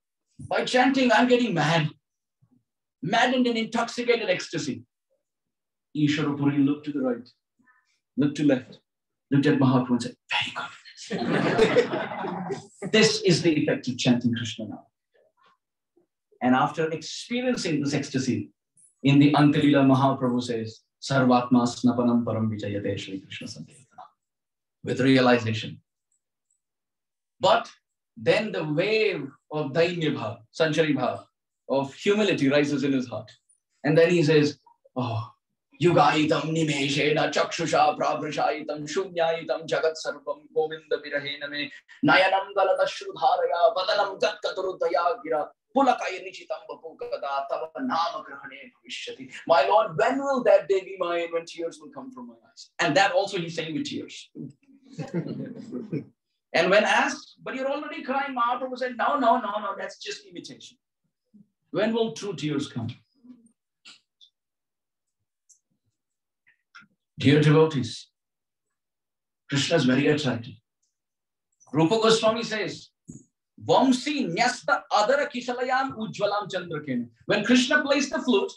By chanting, I'm getting mad. Maddened in intoxicated ecstasy. Ishwara Puri looked to the right, looked to left, looked at Mahaprabhu and said, very good. This is the effect of chanting Krishna now. And after experiencing this ecstasy, in the Ankalila, Mahaprabhu says, Sarvatma snapanam param vijayate Shri Krishna Sankirtana. With realization. But then the wave of Dainya Bhav, Sanchari Bhav, of humility rises in his heart. And then he says, oh, Yugaitam nimeshena chakshusha prabrashaitam shunyaitam jagat sarvam govinda virahena me nayanam galata shrudharaya vadanam gatkaturudaya gira pulakaya nichitam vapukada tava nama grahane bhavishyati. My Lord, when will that day be mine when tears will come from my eyes? And that also he's saying with tears. And when asked, but you're already crying, Mahaprabhu said, no, that's just imitation. When will true tears come? Dear devotees, Krishna is very attractive. Rupa Goswami says, Vamsi Nyasta Adara Kishalayam Ujwalam Chandrakena. When Krishna plays the flute,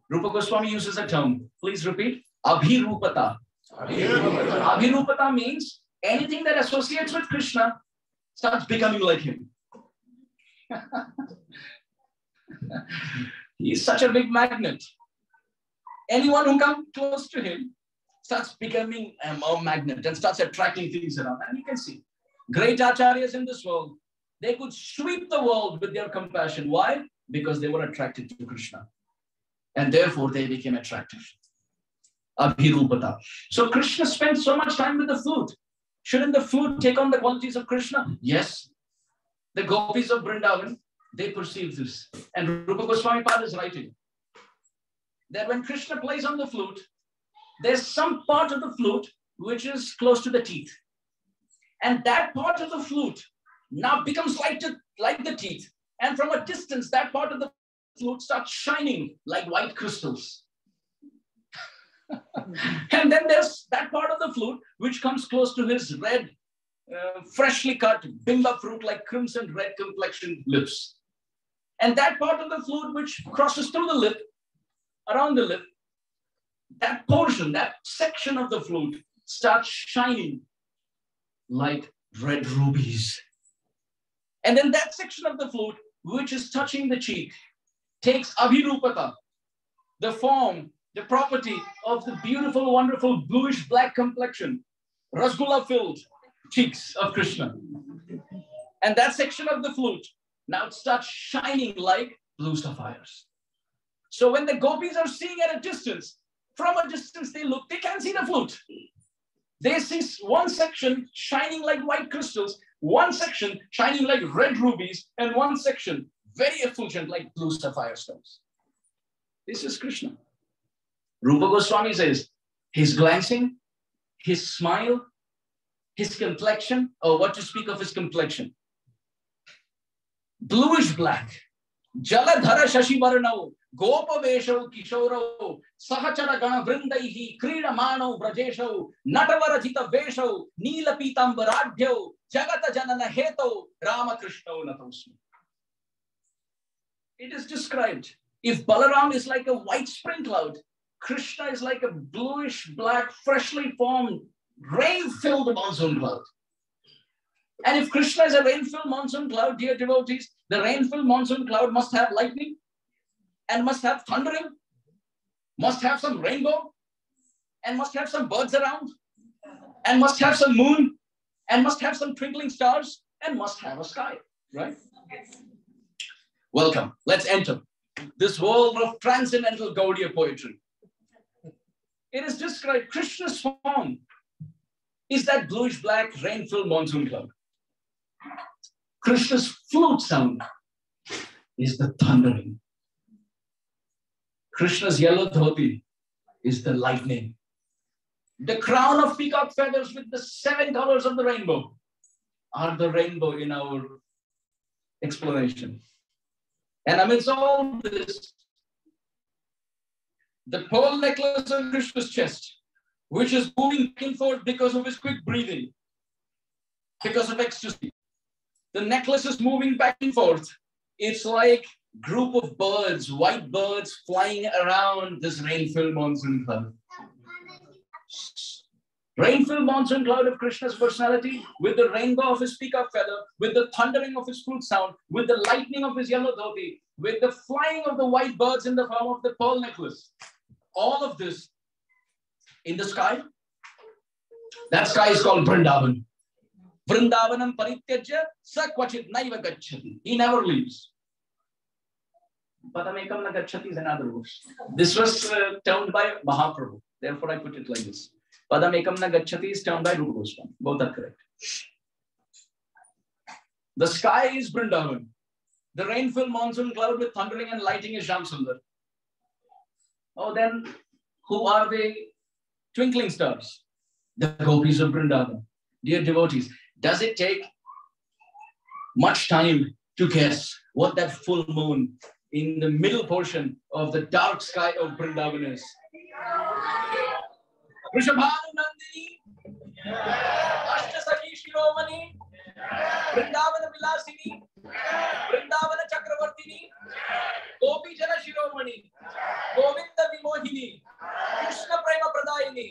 Rupa Goswami uses a term. Please repeat. Abhirupata. Abhirupata means anything that associates with Krishna starts becoming like him. He is such a big magnet. Anyone who comes close to him starts becoming a magnet and starts attracting things around. And you can see great acharyas in this world, they could sweep the world with their compassion. Why? Because they were attracted to Krishna. And therefore they became attractive. Abhirupata. So Krishna spent so much time with the flute. Shouldn't the flute take on the qualities of Krishna? Yes. The gopis of Vrindavan, they perceive this. And Rupa Goswami Pad is writing that when Krishna plays on the flute, there's some part of the flute which is close to the teeth. And that part of the flute now becomes like the teeth. And from a distance, that part of the flute starts shining like white crystals. And then there's that part of the flute which comes close to his red, freshly cut bimba fruit like crimson red complexioned lips. And that part of the flute which crosses through the lip, around the lip, that portion, that section of the flute starts shining like red rubies. And then that section of the flute which is touching the cheek takes abhirupata, the form, the property of the beautiful, wonderful bluish black complexion, rasgulla filled cheeks of Krishna. And that section of the flute now it starts shining like blue sapphires. So when the gopis are seeing at a distance, from a distance they look, they can't see the flute. They see one section shining like white crystals, one section shining like red rubies, and one section very effulgent like blue sapphire stones. This is Krishna. Rupa Goswami says, his glancing, his smile, his complexion, or what to speak of his complexion. Bluish black, Jaladhara Shashivarnau, Gopa Vesho Kishoro, Sahachara Gana Vrindaihi, Krida Mano Brajesho, Natavarajita Vesho, Nila Pitambaradhyo, Jagata Janana Heto, Ramakrishna Natosmi. It is described. If Balaram is like a white spring cloud, Krishna is like a bluish black, freshly formed, rain-filled monsoon cloud. And if Krishna is a rain-filled monsoon cloud, dear devotees, the rain-filled monsoon cloud must have lightning and must have thundering, must have some rainbow, and must have some birds around, and must have some moon, and must have some twinkling stars, and must have a sky, right? Welcome. Let's enter this world of transcendental Gaudiya poetry. It is described, Krishna's form is that bluish black rain-filled monsoon cloud. Krishna's flute sound is the thundering. Krishna's yellow dhoti is the lightning. The crown of peacock feathers with the 7 colors of the rainbow are the rainbow in our explanation. And amidst all this, the pearl necklace on Krishna's chest, which is moving back and forth because of his quick breathing, because of ecstasy. The necklace is moving back and forth. It's like a group of birds, white birds flying around this rain-filled monsoon cloud. Rain-filled monsoon cloud of Krishna's personality, with the rainbow of his peacock feather, with the thundering of his flute sound, with the lightning of his yellow dhoti, with the flying of the white birds in the form of the pearl necklace. All of this in the sky. That sky is called Vrindavan. Vrindavanam parityajya sa kvachit naiva gacchati. He never leaves. Padamekam na gacchati is another verse. This was termed by Mahaprabhu. Therefore, I put it like this. Padamekam na gacchati is termed by Rupa Goswami. Both are correct. The sky is Vrindavan. The rain-filled monsoon cloud with thundering and lighting is Shamsundar. Oh, then who are the twinkling stars? The gopis of Vrindavan. Dear devotees, does it take much time to guess what that full moon in the middle portion of the dark sky of Vrindavan is? Vrishabhanunandini, Ashtasaki Shiromani, Vrindavana Vilasini, Vrindavana Chakravartini, Gopi Jana Shiromani, Govinda Vimohini, Krishna Prema Pradayini,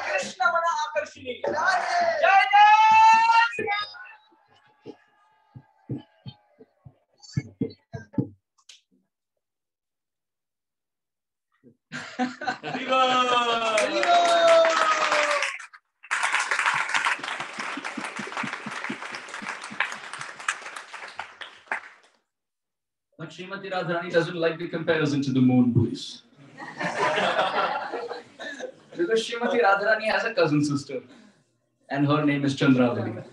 Krishna Mana Akarshini. Jai Jai! But Srimati Radharani doesn't like the comparison to the moon, please. Because Srimati Radharani has a cousin sister, and her name is Chandravali.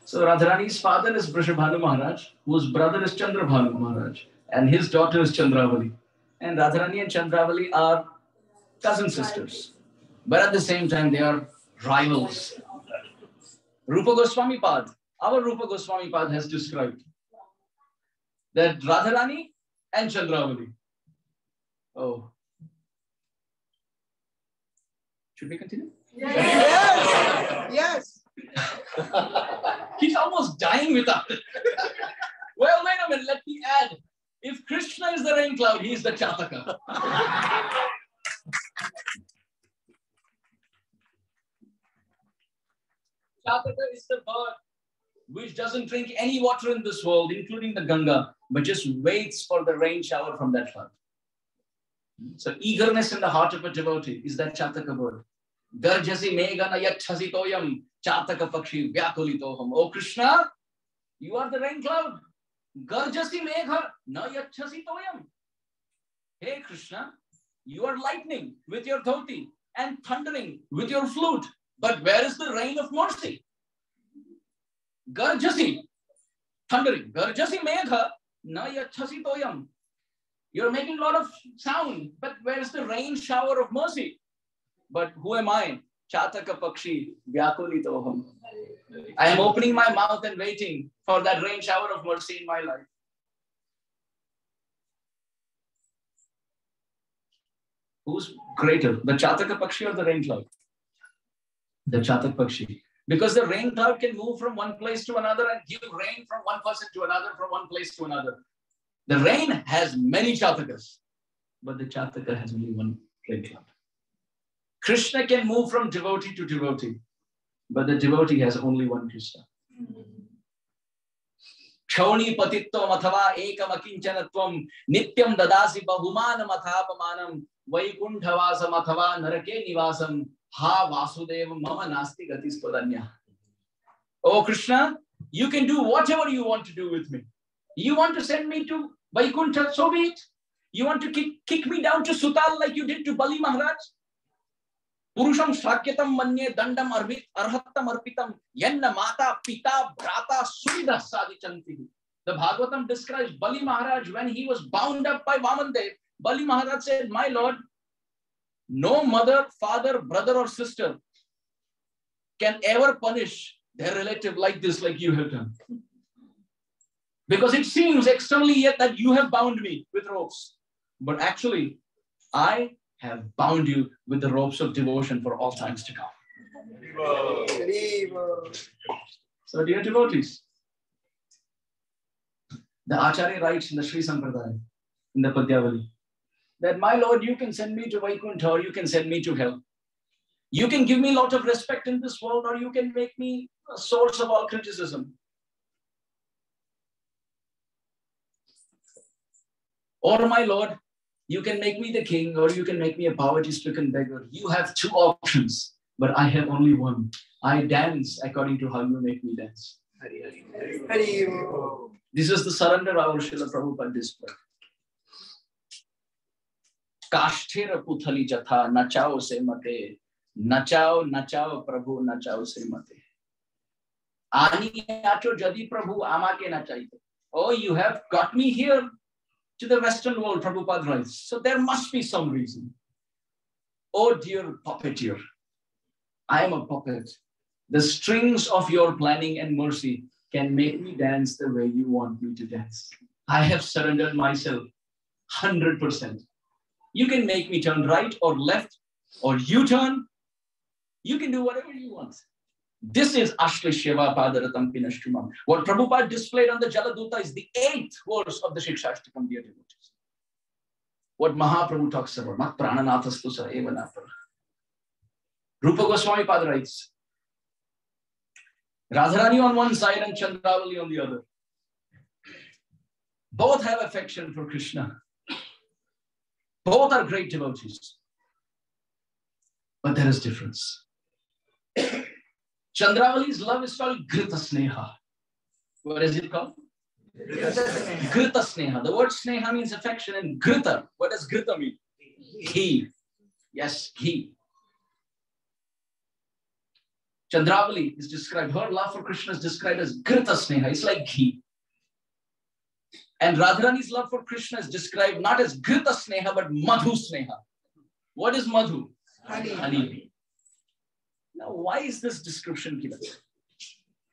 So Radharani's father is Vrishabhanu Maharaj, whose brother is Chandrabhanu Maharaj, and his daughter is Chandravali. And Radharani and Chandravali are cousin sisters. But at the same time, they are rivals. Rupa Goswami Pad, our Rupa Goswami Pad has described that Radharani and Chandravali. Oh. Should we continue? Yes. Yes. He's almost dying without it. Well, wait a minute, let me add. If Krishna is the rain cloud, he is the Chataka. Chataka is the bird which doesn't drink any water in this world, including the Ganga, but just waits for the rain shower from that cloud. So eagerness in the heart of a devotee is that Chataka bird. Garjasi megana yachhasi toyam Chataka pakshi vyakulitoham. Oh Krishna, you are the rain cloud. Garjasi megha na yachhasi toyam. Hey Krishna, you are lightning with your dhoti and thundering with your flute. But where is the rain of mercy? Garjasi, thundering. Garjasi megha na yachhasi toyam. You're making a lot of sound, but where is the rain shower of mercy? But who am I? Chataka pakshi vyakulitoham. I am opening my mouth and waiting for that rain shower of mercy in my life. Who's greater, the Chataka pakshi or the rain cloud? The Chatak pakshi. Because the rain cloud can move from one place to another and give rain from one person to another, from one place to another. The rain has many Chatakas, but the Chataka has only one rain cloud. Krishna can move from devotee to devotee, but the devotee has only one Krishna. Kshoni patitvam athava ekam akinchanatvam nityam dadasi bahumanam athapamanam vaikunthavasam athava narake nivasam ha vasudevam mama nasti gatis padanya. Oh Krishna, you can do whatever you want to do with me. You want to send me to Vaikuntha, so be it. You want to kick me down to Sutal like you did to Bali Maharaj? Purusham shakyatam manye dandam arhattam arpitam yanna mata pita brata surida sadichanti. The Bhagavatam describes Bali Maharaj when he was bound up by Vamandev. Bali Maharaj said, my Lord, no mother, father, brother or sister can ever punish their relative like this, like you have done. Because it seems externally yet that you have bound me with ropes. But actually, I have bound you with the ropes of devotion for all times to come. So dear devotees, the Acharya writes in the Sri Sampradaya, in the Padyavali, that my Lord, you can send me to Vaikuntha or you can send me to hell. You can give me a lot of respect in this world or you can make me a source of all criticism. Or my Lord, you can make me the king or you can make me a poverty-stricken beggar. You have two options, but I have only one. I dance according to how you make me dance. This is the surrender our Srila Prabhupada displayed. Kashtira puthali jatha nachao se mate. Nachao, nachao Prabhu, nachao se mate. Ani acho jadi Prabhu amake nachaite. Oh, you have got me here to the Western world, Prabhupada writes. So there must be some reason. Oh dear puppeteer, I am a puppet. The strings of your planning and mercy can make me dance the way you want me to dance. I have surrendered myself 100%. You can make me turn right or left or U-turn You can do whatever you want. This is Ashlisheva Padaratam Pinashtumam. What Prabhupada displayed on the Jaladuta is the 8th verse of the Shikshashtakam, dear devotees. What Mahaprabhu talks about. Mat prananathastu sa eva napara. Rupa Goswami Pada writes, Radharani on one side and Chandravali on the other. Both have affection for Krishna. Both are great devotees. But there is difference. Chandravali's love is called Grita Sneha. What is it called? Grita Sneha. The word Sneha means affection, and Grita, what does Grita mean? Ghee. Yes, ghee. Chandravali is described, her love for Krishna is described as Grita Sneha. It's like ghee. And Radharani's love for Krishna is described not as Grita Sneha, but Madhu Sneha. What is Madhu? Honey. Now, why is this description given?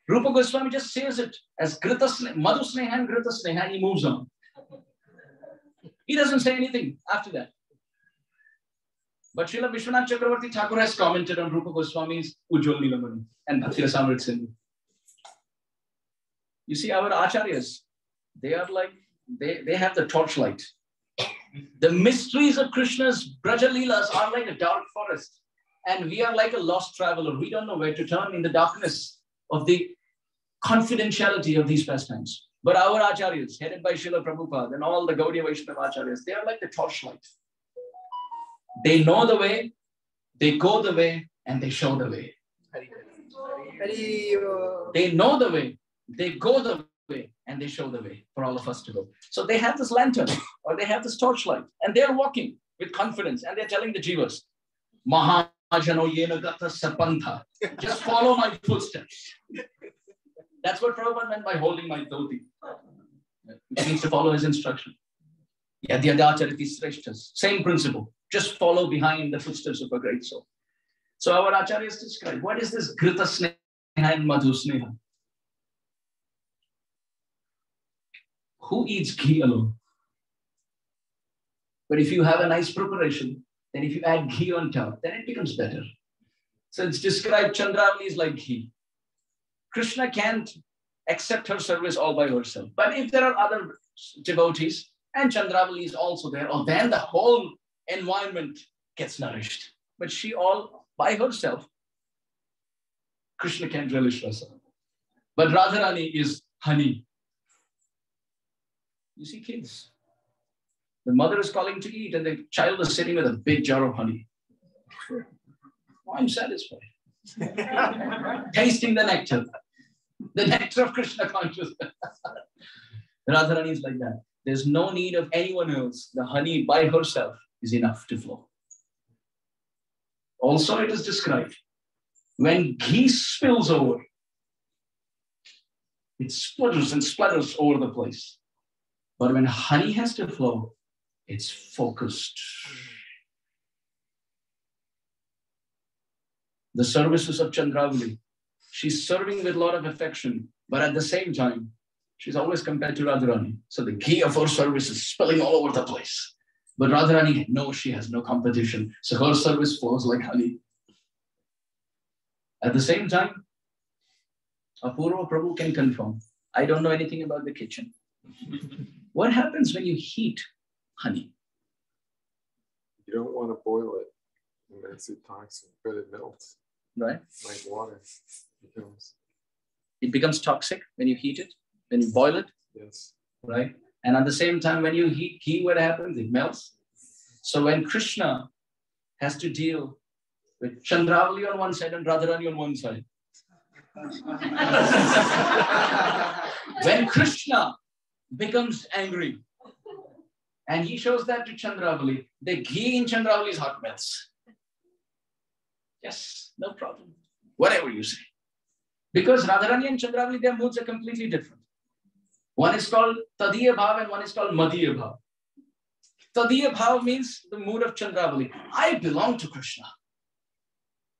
Rupa Goswami just says it as Grita Sneha, Madhu Sneha and Grita Sneha, and he moves on. He doesn't say anything after that. But Srila Vishwanath Chakravarti Thakur has commented on Rupa Goswami's Ujjwal Nilamani and Bhakti Rasamrit Sindhu. You see, our acharyas, they are like, they have the torchlight. The mysteries of Krishna's Braja Leelas are like a dark forest. And we are like a lost traveler. We don't know where to turn in the darkness of the confidentiality of these pastimes. But our acharyas, headed by Srila Prabhupada and all the Gaudiya Vaishnava acharyas, they are like the torchlight. They know the way, they go the way, and they show the way. They know the way, they go the way, and they show the way for all of us to go. So they have this lantern, or they have this torchlight, and they're walking with confidence, and they're telling the jivas, Mahajano yena gata sapantha. Just follow my footsteps. That's what Prabhupada meant by holding my dhoti. It means to follow his instruction. Yadyadachariti sreshtas. Same principle. Just follow behind the footsteps of a great soul. So our acharyas describe, what is this Grita Sneha and Madhu Sneha? Who eats ghee alone? But if you have a nice preparation, then if you add ghee on top, then it becomes better. So it's described, Chandravali is like ghee. Krishna can't accept her service all by herself. But if there are other devotees, and Chandravali is also there, then the whole environment gets nourished. But she all by herself, Krishna can't relish rasa. But Radharani is honey. You see kids. The mother is calling to eat and the child is sitting with a big jar of honey. Oh, I'm satisfied. Tasting the nectar of Krishna consciousness. Radharani is like that. There's no need of anyone else. The honey by herself is enough to flow. Also, it is described, when ghee spills over, it splutters and splutters over the place. But when honey has to flow, it's focused. The services of Chandravali, she's serving with a lot of affection, but at the same time, she's always compared to Radharani. So the ghee of her service is spilling all over the place. But Radharani knows she has no competition. So her service flows like honey. At the same time, Apurva Prabhu can confirm. I don't know anything about the kitchen. What happens when you heat honey? You don't want to boil it. It makes it toxic, but it melts. Right? Like water. It becomes toxic when you heat it, when you boil it. Yes. Right? And at the same time, when you heat ghee, what happens? It melts. So when Krishna has to deal with Chandravali on one side and Radharani on one side. When Krishna becomes angry and he shows that to Chandravali, the ghee in Chandravali's heart melts. Yes, no problem. Whatever you say. Because Radharani and Chandravali, their moods are completely different. One is called Tadiya Bhav and one is called Madhiya Bhav. Tadiya Bhav means the mood of Chandravali. I belong to Krishna.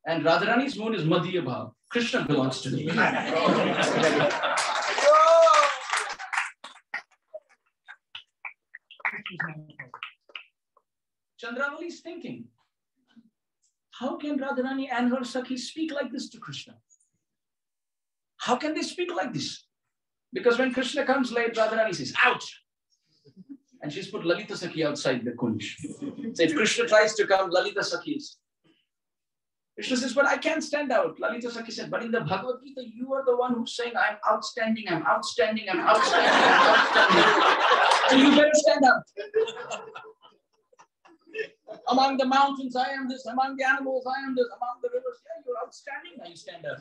And Radharani's mood is Madhiya Bhav. Krishna belongs to me. Chandravali is thinking, how can Radharani and her Sakhi speak like this to Krishna? How can they speak like this? Because when Krishna comes late, Radharani says, out. And she's put Lalita Sakhi outside the Kunj. So if Krishna tries to come, Lalita Sakhi is. Krishna says, but I can't stand out. Lalita Sakhi said, but in the Bhagavad Gita, you are the one who's saying, I'm outstanding, I'm outstanding, I'm outstanding, I'm outstanding. So you better stand out. Among the mountains, I am this. Among the animals, I am this. Among the rivers, yeah, you're outstanding. Now you stand out.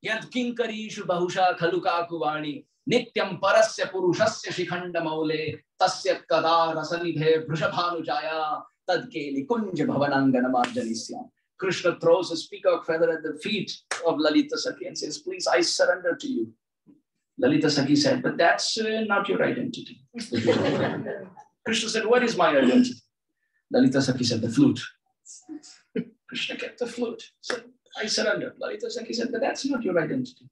Yad kinkarishu bahusha khaluka kuvani nityam parasya purushasya shikhanda maule tasya kada rasanidhe vrishabhanujaya tadkeli kunja bhavanangana marjanisya. Krishna throws his peacock feather at the feet of Lalita Sakhi and says, please, I surrender to you. Lalita Sakhi said, but that's not your identity. Krishna said, what is my identity? Lalita Sakhi said, the flute. Krishna kept the flute. Said, I surrender. Lalita Sakhi said, but that's not your identity.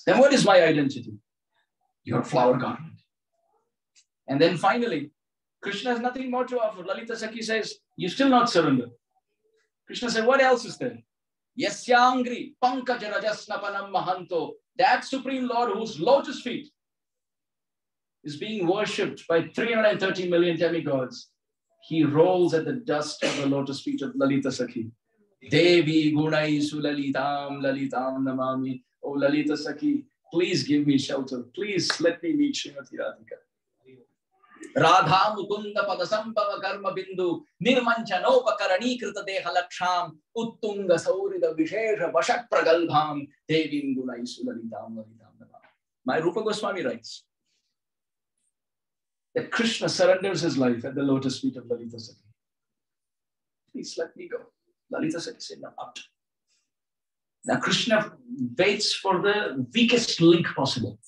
Then what is my identity? Your flower garment. And then finally, Krishna has nothing more to offer. Lalita Sakhi says, you still not surrender. Krishna said, what else is there? Yasyangri pankaja rajasnapanam mahanto. That Supreme Lord whose lotus feet is being worshipped by 330 million demigods. He rolls at the dust of the lotus feet of Lalita Sakhi. Devi gunai sulalitam lalitam namami. Oh Lalita Sakhi, please give me shelter. Please let me meet Srimati Radhika. Radha mukunda padasambhava karma bindu nirmanchanopakarani krita deha laksham uttunga saurida vishesha vashat pragalbham devim gunai sulalitam lalitam namami. My Rupa Goswami writes that Krishna surrenders his life at the lotus feet of Lalita Sakhi. Please let me go. Lalita Sakhi said, no, out. Now Krishna waits for the weakest link possible.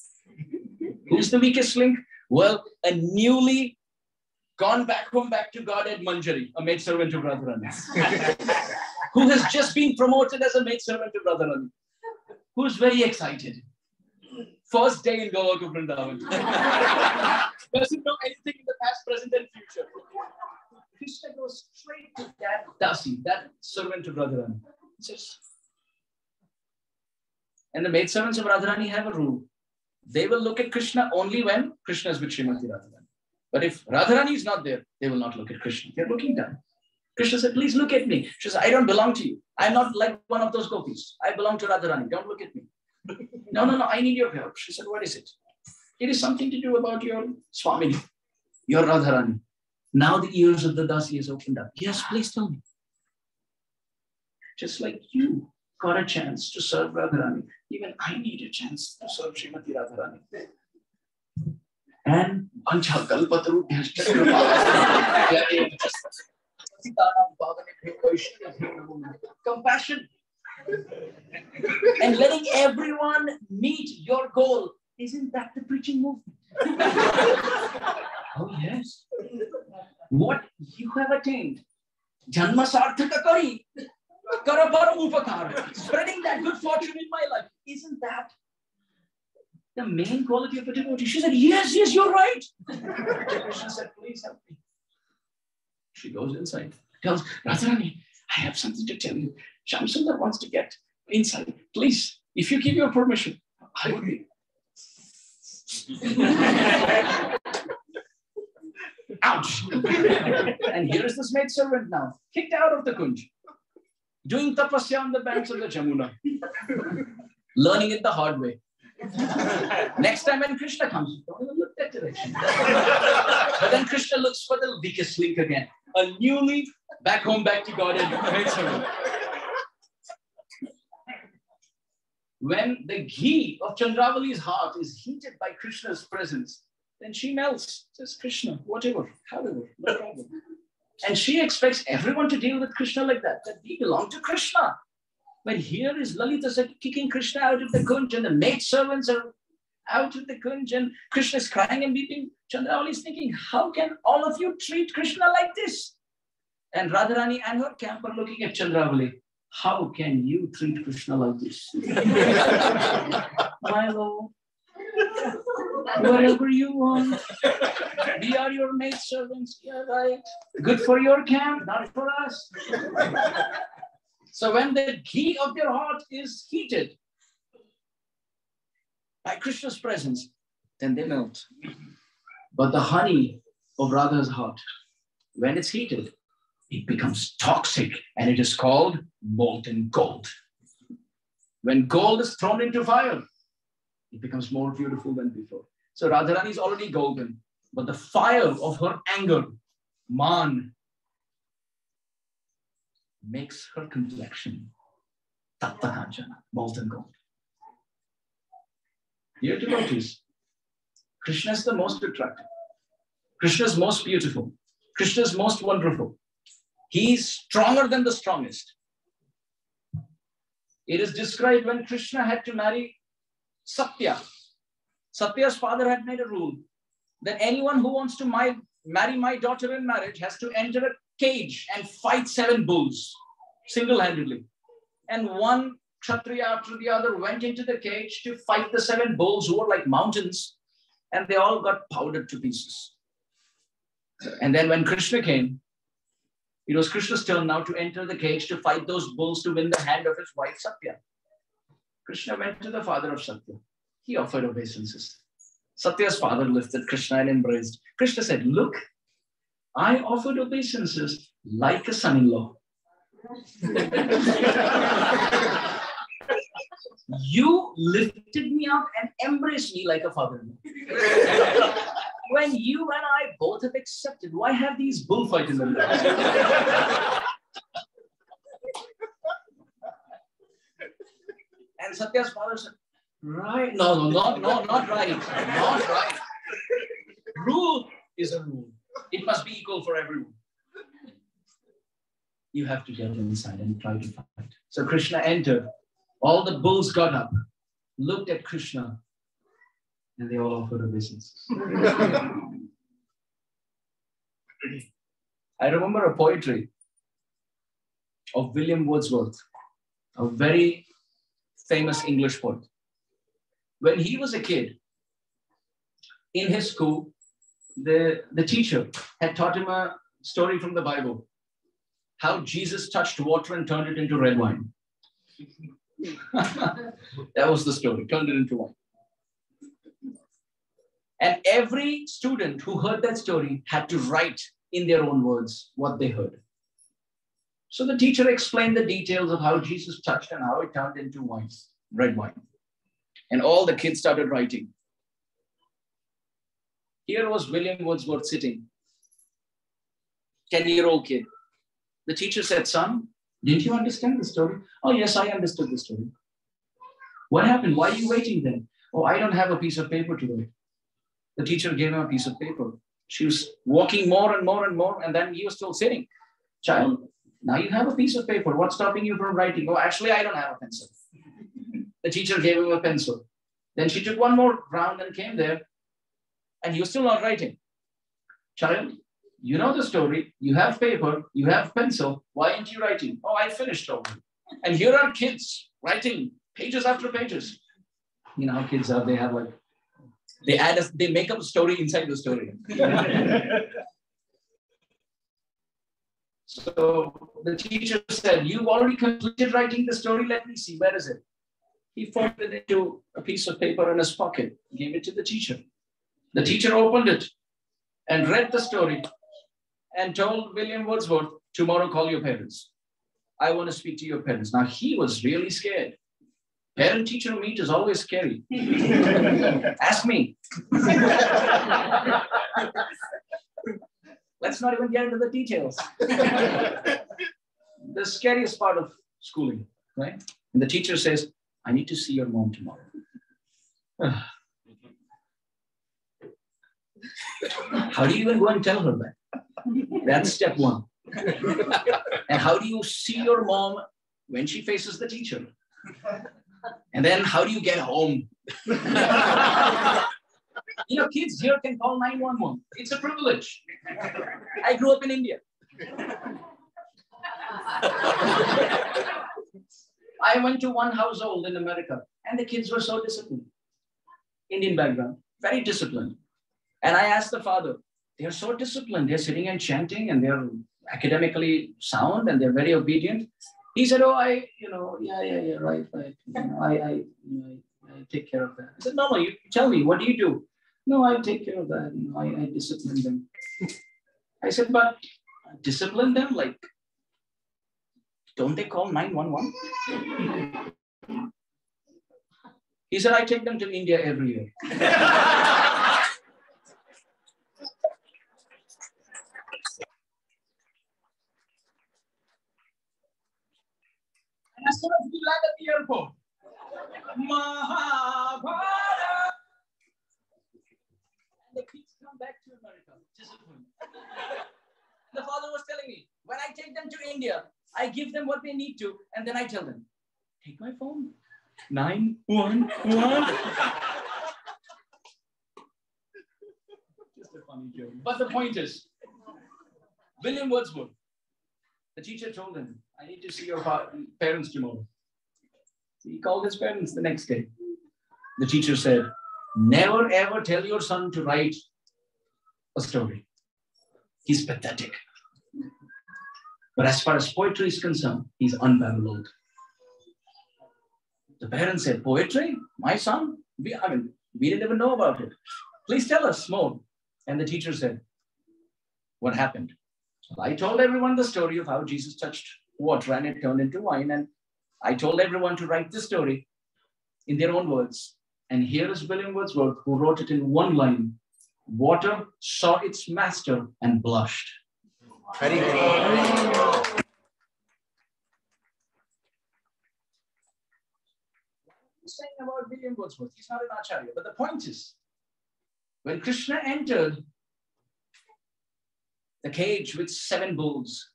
Who's the weakest link? Well, a newly gone back home, back to Godhead Manjari, a maidservant of Radharani, who has just been promoted as a maidservant of Radharani, who's very excited. First day in Goloka Vrindavan. Doesn't know anything in the past, present, and future. Krishna goes straight to that dasi, that servant of Radharani. And the maidservants of Radharani have a rule. They will look at Krishna only when Krishna is with Srimati Radharani. But if Radharani is not there, they will not look at Krishna. They're looking down. Krishna said, please look at me. She said, I don't belong to you. I'm not like one of those gopis. I belong to Radharani. Don't look at me. No, I need your help. She said, what is it? It is something to do about your Swamini, your Radharani. Now the ears of the Dasi has opened up. Yes, please tell me. Just like you got a chance to serve Radharani, even I need a chance to serve Srimati Radharani. And compassion and letting everyone meet your goal. Isn't that the preaching movement? Oh yes. What you have attained. Janma sarthaka kari. Karaparam upakara. Spreading that good fortune in my life. Isn't that the main quality of a devotee? She said, yes, you're right. Krishna said, please help me. She goes inside. Tells Radharani, I have something to tell you. Shamsundar wants to get inside. Please, if you give your permission, I will be. Ouch! And here is this maidservant now, kicked out of the kunj, doing tapasya on the banks of the Jamuna, learning it the hard way. Next time when Krishna comes, don't even look that direction. But then Krishna looks for the weakest link again, a newly back home, back to God maidservant. When the ghee of Chandravali's heart is heated by Krishna's presence, then she melts. Says, Krishna, whatever, however, no problem. And she expects everyone to deal with Krishna like that we belong to Krishna. But here is Lalita Sakhi kicking Krishna out of the kunj, and the maidservants are out of the kunj, and Krishna is crying and weeping. Chandravali is thinking, how can all of you treat Krishna like this? And Radharani and her camp are looking at Chandravali. How can you treat Krishna like this? My Lord, Whatever you want. We are your maidservants. Yeah, right. Good for your camp, not for us. So when the ghee of their heart is heated by Krishna's presence, then they melt. But the honey of Radha's heart, when it's heated, it becomes toxic and it is called molten gold. When gold is thrown into fire, it becomes more beautiful than before. So Radharani is already golden, but the fire of her anger, man, makes her complexion Tatta Kanchana, molten gold. Dear devotees, Krishna is the most attractive. Krishna is most beautiful. Krishna is most wonderful. He is stronger than the strongest. It is described when Krishna had to marry Satya. Satya's father had made a rule that anyone who wants to marry my daughter in marriage has to enter a cage and fight 7 bulls single-handedly. And one Kshatriya after the other went into the cage to fight the 7 bulls who were like mountains, and they all got powdered to pieces. And then when Krishna came, it was Krishna's turn now to enter the cage to fight those bulls to win the hand of his wife Satya. Krishna went to the father of Satya. He offered obeisances. Satya's father lifted Krishna and embraced. Krishna said, look, I offered obeisances like a son-in-law. You lifted me up and embraced me like a father-in-law. When you and I both have accepted, why have these bullfights in the middle? And Satya's father said, right, no, not right, not right. Rule is a rule. It must be equal for everyone. You have to get inside and try to fight. So Krishna entered. All the bulls got up, looked at Krishna, and they all offered obeisances. I remember a poetry of William Wordsworth, a very famous English poet. When he was a kid, in his school, the teacher had taught him a story from the Bible, how Jesus touched water and turned it into red wine. That was the story, turned it into wine. And every student who heard that story had to write in their own words what they heard. So the teacher explained the details of how Jesus touched and how it turned into wine, red wine. And all the kids started writing. Here was William Wordsworth sitting, 10-year-old kid. The teacher said, son, didn't you understand the story? Oh, yes, I understood the story. What happened? Why are you waiting then? Oh, I don't have a piece of paper to write. The teacher gave him a piece of paper. She was walking more and more and more, and then he was still sitting. Child, now you have a piece of paper. What's stopping you from writing? Oh, actually, I don't have a pencil. The teacher gave him a pencil. Then she took one more round and came there, and he was still not writing. Child, you know the story. You have paper. You have pencil. Why aren't you writing? Oh, I finished already. And here are kids writing pages after pages. You know how kids are. They have like, they make up a story inside the story. So the teacher said, you've already completed writing the story. Let me see. Where is it? He folded it into a piece of paper in his pocket, gave it to the teacher. The teacher opened it and read the story and told William Wordsworth, tomorrow call your parents. I want to speak to your parents. Now, he was really scared. Parent-teacher meet is always scary. Ask me. Let's not even get into the details. The scariest part of schooling, right? And the teacher says, I need to see your mom tomorrow. How do you even go and tell her that? That's step one. And how do you see your mom when she faces the teacher? And then how do you get home? You know, kids here can call 911. It's a privilege. I grew up in India. I went to one household in America, and the kids were so disciplined. Indian background. very disciplined. And I asked the father, they're so disciplined. They're sitting and chanting and they're academically sound and they're very obedient. He said, oh, right. I take care of that. I said, no, you tell me, what do you do? No, I take care of that. I discipline them. I said, but discipline them? Like, don't they call 911? He said, I take them to India every year. And as soon as we land at the airport, Mahabharata. And the kids come back to America, disciplined. The father was telling me, when I take them to India, I give them what they need to, and then I tell them, take my phone. 911. Just a funny joke. But the point is, William Wordsworth, the teacher told him, I need to see your parents tomorrow. He called his parents the next day. The teacher said, never ever tell your son to write a story. He's pathetic. But as far as poetry is concerned, he's unparalleled. The parents said, poetry? My son? We didn't even know about it. Please tell us more. And the teacher said, what happened? Well, I told everyone the story of how Jesus touched water and it turned into wine. And I told everyone to write this story in their own words. And here is William Wordsworth, who wrote it in one line. Water saw its master and blushed. Saying about William Wordsworth, he's not an acharya, but the point is, when Krishna entered the cage with 7 bulls,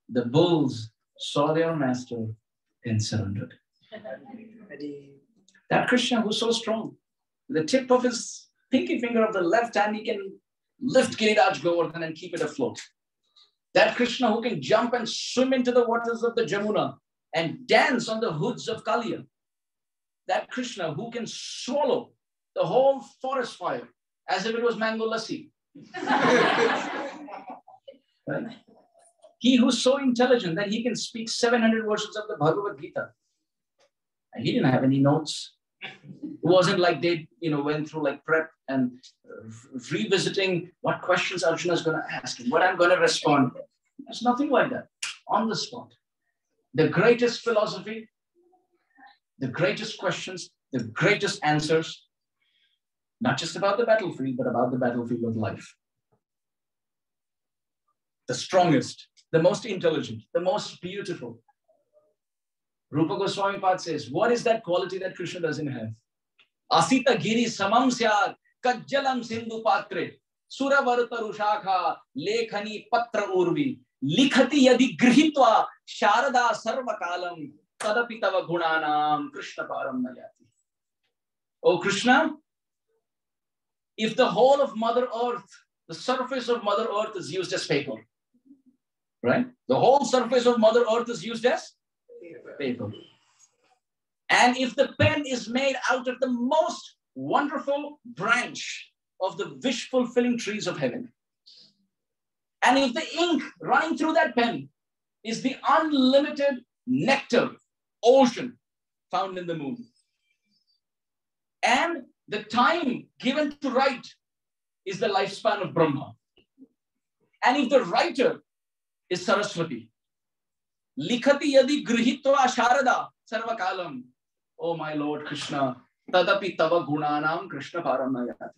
the bulls saw their master and surrendered. That Krishna who's so strong, with the tip of his pinky finger of the left hand, he can lift Giriraj Govardhan and keep it afloat. That Krishna who can jump and swim into the waters of the Jamuna and dance on the hoods of Kaliya. That Krishna who can swallow the whole forest fire as if it was mango lassi. Right? He who's so intelligent that he can speak 700 verses of the Bhagavad Gita. And he didn't have any notes. It wasn't like they went through like prep and revisiting what questions Arjuna is going to ask and what I'm going to respond. There's nothing like that. On the spot. The greatest philosophy, the greatest questions, the greatest answers, not just about the battlefield, but about the battlefield of life. The strongest, the most intelligent, the most beautiful. Rupa Goswami Pad says, what is that quality that Krishna doesn't have? Asita giri samam syad kajjalam sindhu patre suravarta rushakha lekhani patra urvi likhati yadi grihitva sharada sarvakalam tadapi tava gunanam Krishna param nayati. Oh Krishna, if the whole of Mother Earth, the surface of Mother Earth is used as paper, right? The whole surface of Mother Earth is used as paper. And if the pen is made out of the most wonderful branch of the wish-fulfilling trees of heaven, and if the ink running through that pen is the unlimited nectar, ocean found in the moon, and the time given to write is the lifespan of Brahma, and if the writer is Saraswati, likhati yadi grihitva sharada sarvakalam. Oh my Lord Krishna, tadapi tava gunanam Krishna param nayati.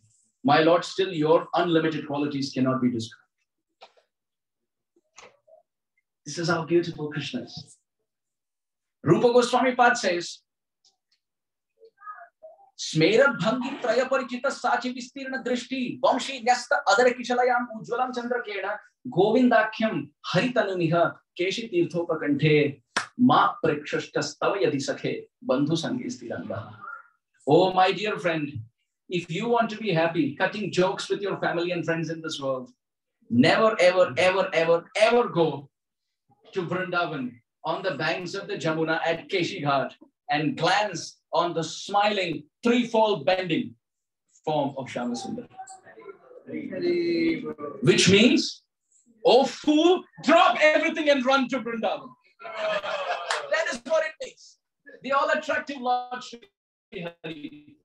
My Lord, still your unlimited qualities cannot be described. This is how beautiful Krishna is. Rupa Goswami Pad says, Smera bhangi traya parichita sachi vistirna drishti vamshi nyasta adara kishalayam ujwalam chandrakena govindakhyam haritanuniha keshi tirthopa kanthe ma prekshashtastava yadi sakhe bandhu sange stiranga. Oh my dear friend, if you want to be happy cutting jokes with your family and friends in this world, never ever ever ever ever go to Vrindavan on the banks of the Jamuna at Keshi Ghat and glance on the smiling, threefold bending form of Shyamasundar. Which means, oh fool, drop everything and run to Vrindavan. That is what it means. The all attractive Lord Shri Hari.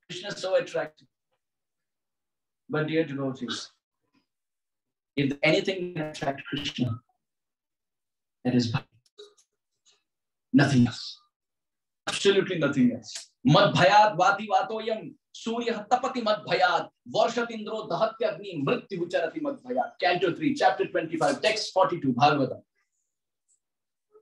Krishna is so attractive. But dear devotees, if anything can attract Krishna, that is bhakti. Nothing else. Absolutely nothing else. Mad bhayat vati vatoyam surya tapati mad bhayat varshatindro dahatyagni mrityu vicharati mad bhayat. Canto 3, chapter 25, text 42, Bhagavatam.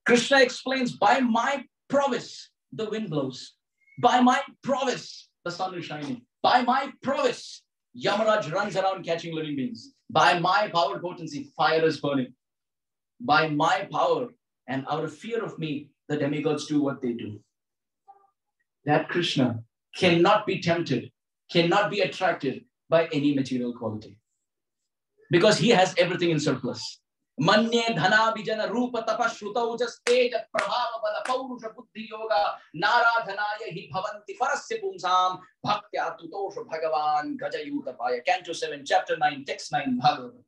Krishna explains, by my prowess, the wind blows. By my prowess, the sun is shining. By my prowess, Yamaraj runs around catching living beings. By my power potency, fire is burning. By my power and out of fear of me, the demigods do what they do. That Krishna cannot be tempted, cannot be attracted by any material quality. Because he has everything in surplus. Manye dhana vijana rupa tapashruta ujasteja prabhava bala paurusha buddhi yoga naradhanaya hi bhavanti parasya pumsam bhaktya tutosha bhagavan gajayutapaya. Canto 7, chapter 9, text 9, Bhagavatam.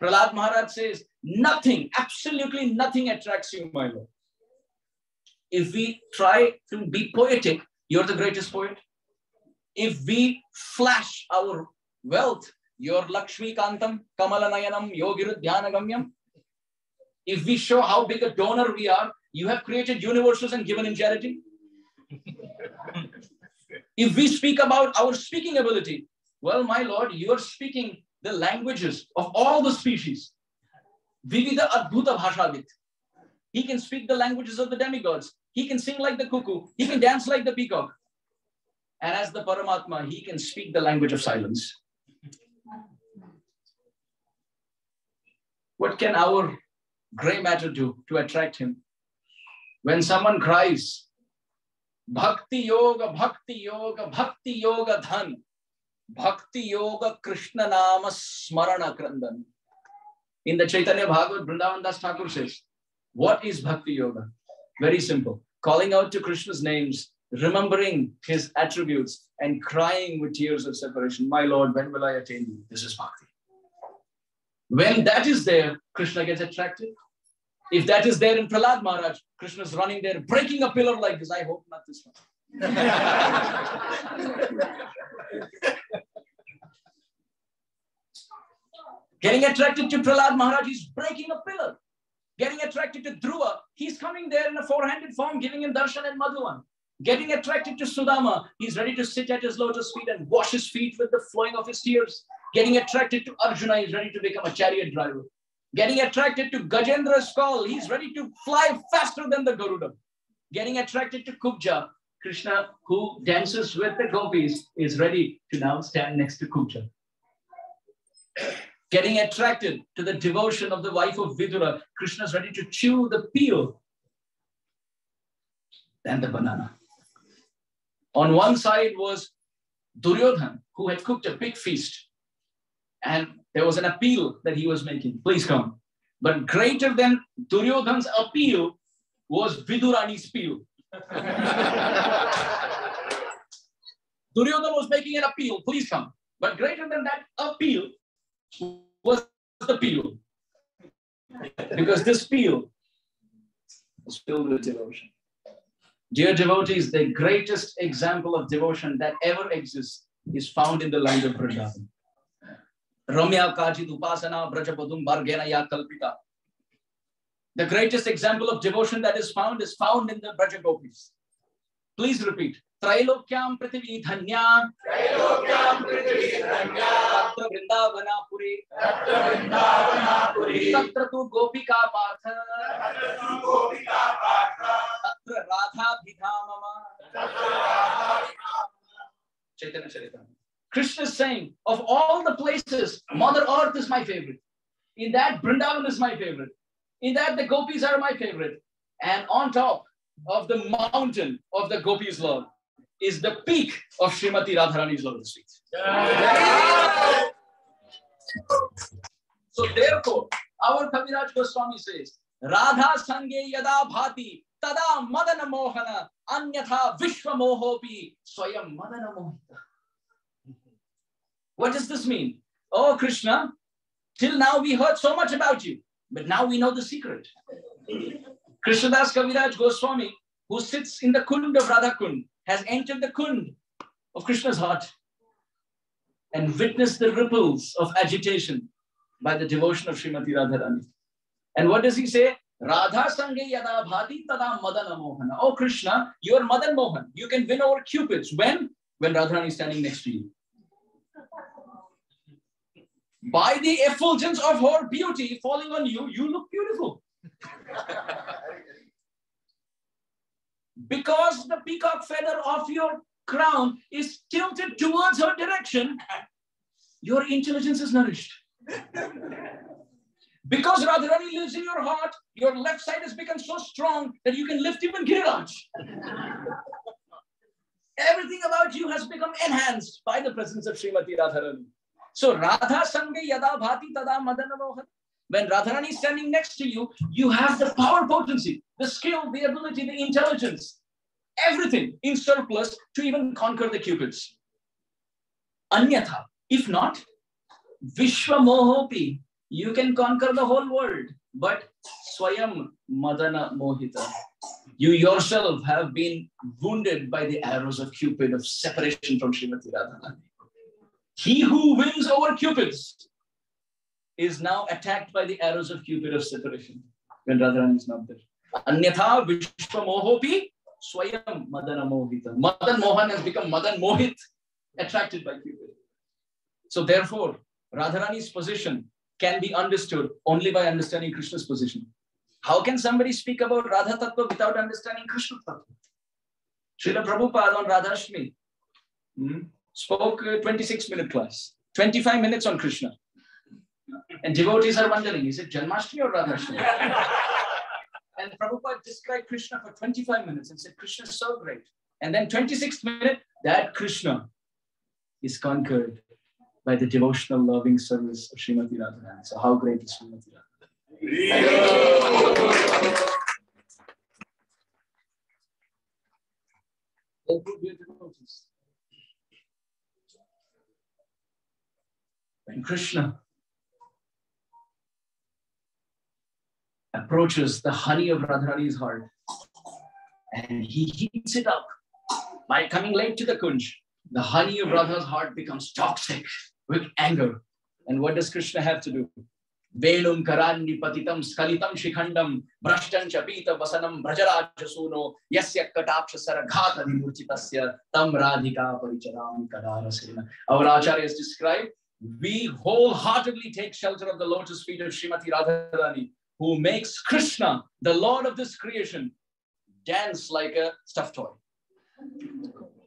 Prahlad Maharaj says, nothing, absolutely nothing attracts you, my Lord. If we try to be poetic, you're the greatest poet. If we flash our wealth, you're Lakshmi Kantam, Kamalanayanam, Yogiruddhyanagamyam. If we show how big a donor we are, you have created universes and given in charity. If we speak about our speaking ability, well, my Lord, you are speaking the languages of all the species. Vivida Adbhuta Bhashavit. He can speak the languages of the demigods. He can sing like the cuckoo. He can dance like the peacock. And as the Paramatma, he can speak the language of silence. What can our gray matter do to attract him? When someone cries, Bhakti Yoga, Bhakti Yoga, Bhakti Yoga Dhan, Bhakti Yoga Krishna Nama Smarana Krandan. In the Chaitanya Bhagavat, Vrindavan Das Thakur says, what is Bhakti Yoga? Very simple. Calling out to Krishna's names, remembering his attributes, and crying with tears of separation. My Lord, when will I attain you? This is Bhakti. When that is there, Krishna gets attracted. If that is there in Prahlad Maharaj, Krishna's running there, breaking a pillar like this. I hope not this one. Getting attracted to Prahlad Maharaj, he's breaking a pillar. Getting attracted to Dhruva, he's coming there in a four-handed form, giving him darshan and Madhuvan. Getting attracted to Sudama, he's ready to sit at his lotus feet and wash his feet with the flowing of his tears. Getting attracted to Arjuna, he's ready to become a chariot driver. Getting attracted to Gajendra's call, he's ready to fly faster than the Garuda. Getting attracted to Kubja, Krishna, who dances with the gopis, is ready to now stand next to Kubja. Getting attracted to the devotion of the wife of Vidura, Krishna is ready to chew the peel and the banana. On one side was Duryodhan, who had cooked a big feast. And there was an appeal that he was making. Please come. But greater than Duryodhan's appeal was Vidurani's peel. Duryodhan was making an appeal. Please come. But greater than that appeal was the peel. Because this peel was filled with devotion. Dear devotees, the greatest example of devotion that ever exists is found in the land of Vrindavan. Ramya Kajit Upasana Brajapadum Bargena Ya Kalpita. The greatest example of devotion that is found in the Braja Gopis. Please repeat. Trailokyam Prithvi Dhanya. Trailokyam Prithvi Dhanya. Tatra Vrindavanapuri. Tatra Vrindavanapuri. Tatra tu Gopika Patha. Tatra tu Gopika Patha. Tatra Radha Bhidhamama. Tatra Radha Bhidhamama. Chaitanya Charitamrita. Krishna is saying, of all the places, Mother Earth is my favorite. In that, Vrindavan is my favorite. In that, the gopis are my favorite. And on top of the mountain of the gopis' love is the peak of Srimati Radharani's lotus feet. So therefore, our Kaviraj Goswami says, Radha Sange Yada Bhati tada madana mohana anyatha vishwa mohopi swayam madana mohita. What does this mean? Oh Krishna, till now we heard so much about you, but now we know the secret. Krishnadas Kaviraj Goswami, who sits in the Kund of Radha Kund, has entered the Kund of Krishna's heart and witnessed the ripples of agitation by the devotion of Srimati Radharani. And what does he say? Radha sange yada bhati tada madana mohana. Oh Krishna, you are Madan Mohan. You can win over Cupids. When? When Radharani is standing next to you. By the effulgence of her beauty falling on you, you look beautiful. Because the peacock feather of your crown is tilted towards her direction, your intelligence is nourished. Because Radharani lives in your heart, your left side has become so strong that you can lift even Giriraj. Everything about you has become enhanced by the presence of Srimati Radharani. So Radha Sange Yada Bhati Tada Madana Mohan. When Radharani is standing next to you, you have the power potency, the skill, the ability, the intelligence, everything in surplus to even conquer the Cupids. Anyatha, if not, Vishwa Mohopi, you can conquer the whole world, but Swayam Madana Mohita. You yourself have been wounded by the arrows of Cupid of separation from Srimati Radharani. He who wins over Cupids is now attacked by the arrows of Cupid of separation when Radharani is not there. Anyatha Vishwa Mohopi Swayam Madana Mohita. Madan Mohan has become Madan Mohit, attracted by Cupid. So therefore, Radharani's position can be understood only by understanding Krishna's position. How can somebody speak about Radha Tattva without understanding Krishna Tattva? Srila Prabhupada on Radhashtami spoke a 26-minute class, 25 minutes on Krishna. And devotees are wondering, is it Janmashtami or Radhashtami? And Prabhupada described Krishna for 25 minutes and said, Krishna is so great. And then 26th minute, that Krishna is conquered by the devotional loving service of Srimati Radharani. So how great is Srimati Radharani? When Krishna approaches the honey of Radharani's heart and he heats it up by coming late to the Kunj, the honey of Radha's heart becomes toxic with anger. And what does Krishna have to do? Velum karandi patitam skalitam shikhandam brashtan chapita vasanam brajarajasuno yasya kataksha saraghata dimurchitasya tam radhika paricharam kadarasena. Our acharyas describe, we wholeheartedly take shelter of the lotus feet of Srimati Radharani, who makes Krishna, the Lord of this creation, dance like a stuffed toy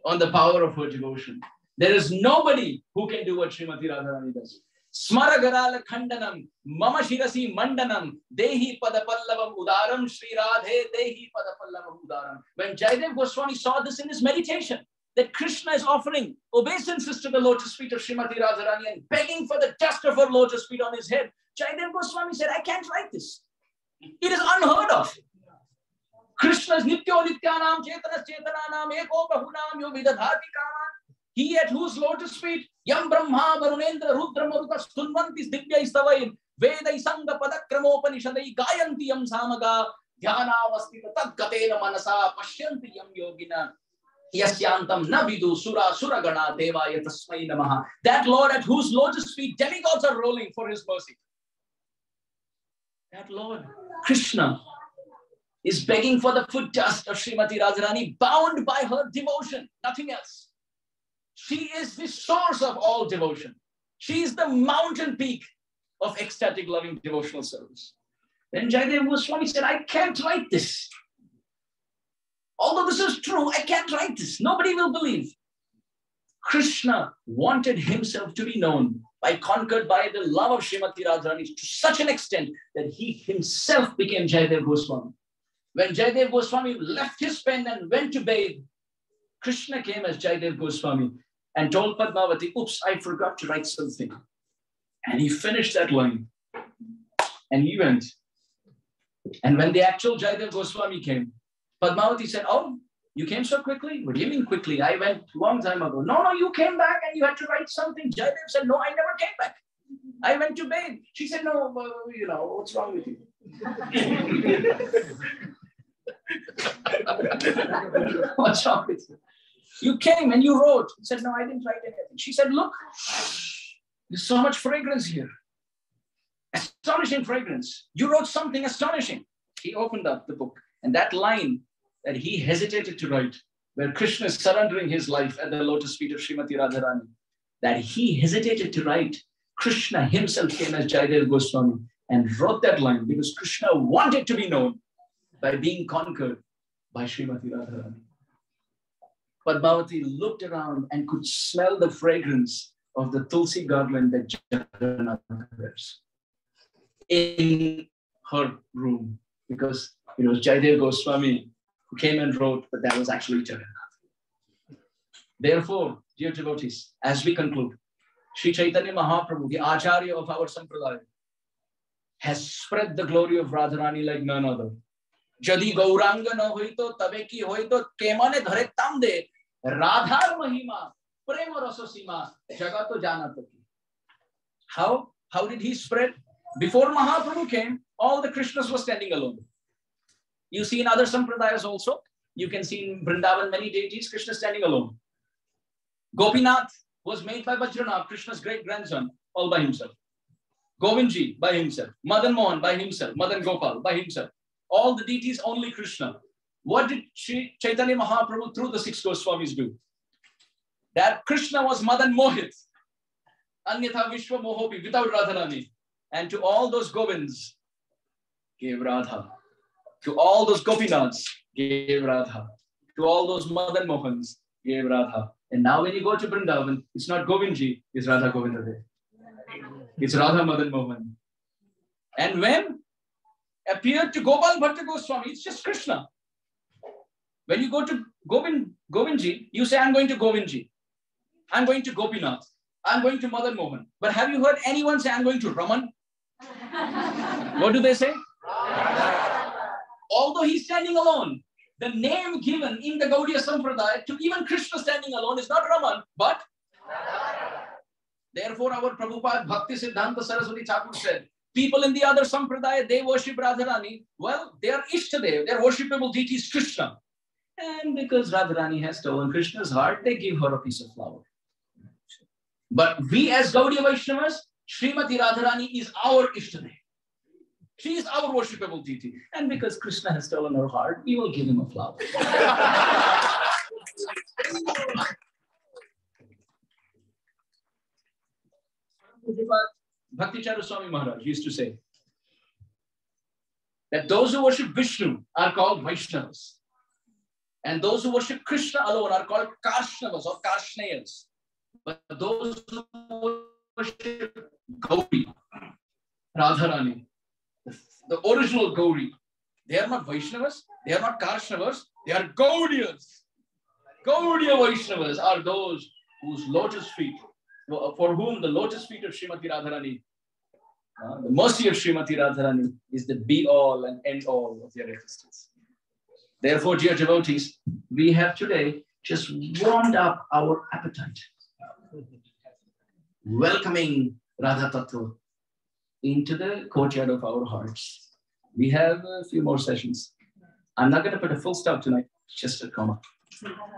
on the power of her devotion. There is nobody who can do what Srimati Radharani does. Smaragarala Khandanam, Mama Shirasi Mandanam, Dehi Padapallavam Udaram, Sri Radhe, Dehi Padapallavam Udaram. When Jayadev Goswami saw this in his meditation, that Krishna is offering obeisances to the lotus feet of Srimati Radharani and begging for the dust of her lotus feet on his head, Jayadev Goswami said, I can't write this. It is unheard of. Krishna's Nityo Nityanam, Chetanas Chetananam, Eko Bahunam, Yo Vidadhati Kaman. He at whose lotus feet, Yam Brahma, Varunendra, Rudra Maruta, Stunvantis, Divya Istavain, Veda Isanga Padakramopanishadai, Gayanti Yam Samaga, Dhyana Vastita Tadgatena Manasa, Pashyanti Yam Yogina, Yasyantam Navidu, Sura, Suragana, Deva Yatasmai Namaha. That Lord at whose lotus feet demigods are rolling for his mercy. That Lord, Krishna, is begging for the foot dust of Srimati Radharani, bound by her devotion, nothing else. She is the source of all devotion. She is the mountain peak of ecstatic, loving, devotional service. Then Jayadev Goswami said, I can't write this. Although this is true, I can't write this. Nobody will believe. Krishna wanted himself to be known, conquered by the love of Srimati Radharani to such an extent that he himself became Jayadev Goswami. When Jayadev Goswami left his pen and went to bathe, Krishna came as Jayadev Goswami and told Padmavati, oops, I forgot to write something. And he finished that line. And he went. And when the actual Jayadev Goswami came, Padmavati said, oh, you came so quickly? What do you mean quickly? I went a long time ago. No, you came back and you had to write something. Jayadev said, no, I never came back. I went to bed. She said, no, what's wrong with you? What's wrong with you? You came and you wrote. He said, no, I didn't write anything. She said, look, there's so much fragrance here. Astonishing fragrance. You wrote something astonishing. He opened up the book. And that line that he hesitated to write, where Krishna is surrendering his life at the lotus feet of Srimati Radharani, that he hesitated to write, Krishna himself came as Jayadev Goswami and wrote that line because Krishna wanted to be known by being conquered by Srimati Radharani. Padmavati looked around and could smell the fragrance of the Tulsi garland that Jagannath wears in her room, because it was Jayadev Goswami who came and wrote, but that was actually Jagannath. Therefore, dear devotees, as we conclude, Sri Chaitanya Mahaprabhu, the Acharya of our Sampradaya, has spread the glory of Radharani like none other. Jadi Gauranga na hoito, tabe ki hoito, kemane dhare tamde, Radhar Mahima, Prema Rasasima, Jagato Janataki. How did he spread? Before Mahaprabhu came, all the Krishnas were standing alone. You see in other Sampradayas also, you can see in Vrindavan many deities, Krishna standing alone. Gopinath was made by Vajranath, Krishna's great-grandson, all by himself. Govindji by himself. Madan Mohan by himself. Madan Gopal by himself. All the deities, only Krishna. What did Chaitanya Mahaprabhu through the 6 Goswamis do? That Krishna was Madan Mohit. Anyatha Vishwa Mohopi, without Radharani. And to all those Govinds, gave Radha. To all those Gopinaths, gave Radha. To all those Madan Mohans, gave Radha. And now when you go to Vrindavan, it's not Govindji, it's Radha Govinda. It's Radha Madan Mohan. And when appeared to Gopal Bhatta Goswami, it's just Krishna. When you go to Govindji, you say, I'm going to Govindji. I'm going to Gopinath. I'm going to Madan Mohan. But have you heard anyone say, I'm going to Raman? What do they say? Although he's standing alone, the name given in the Gaudiya Sampradaya to even Krishna standing alone is not Raman, but therefore our Prabhupada Bhakti Siddhanta Saraswati Thakur said, people in the other Sampradaya, they worship Radharani. Well, they are Ishtadev, their worshipable deity is Krishna. And because Radharani has stolen Krishna's heart, they give her a piece of flower. But we as Gaudiya Vaishnavas, Srimati Radharani is our Ishtadev. She is our worshipable deity. And because Krishna has stolen her heart, we will give him a flower. Bhakti Charu Swami Maharaj used to say that those who worship Vishnu are called Vaishnavas. And those who worship Krishna alone are called Karshnavas or Karshnayas. But those who worship Gauri, Radharani, the original Gauri, they are not Vaishnavas, they are not Karshnavas, they are Gaudiyas. Gaudiya Vaishnavas are those whose lotus feet, for whom the lotus feet of Srimati Radharani, the mercy of Srimati Radharani is the be-all and end-all of their existence. Therefore, dear devotees, we have today just warmed up our appetite, welcoming Radha Tattva into the courtyard of our hearts. We have a few more sessions. I'm not going to put a full stop tonight, just a comma.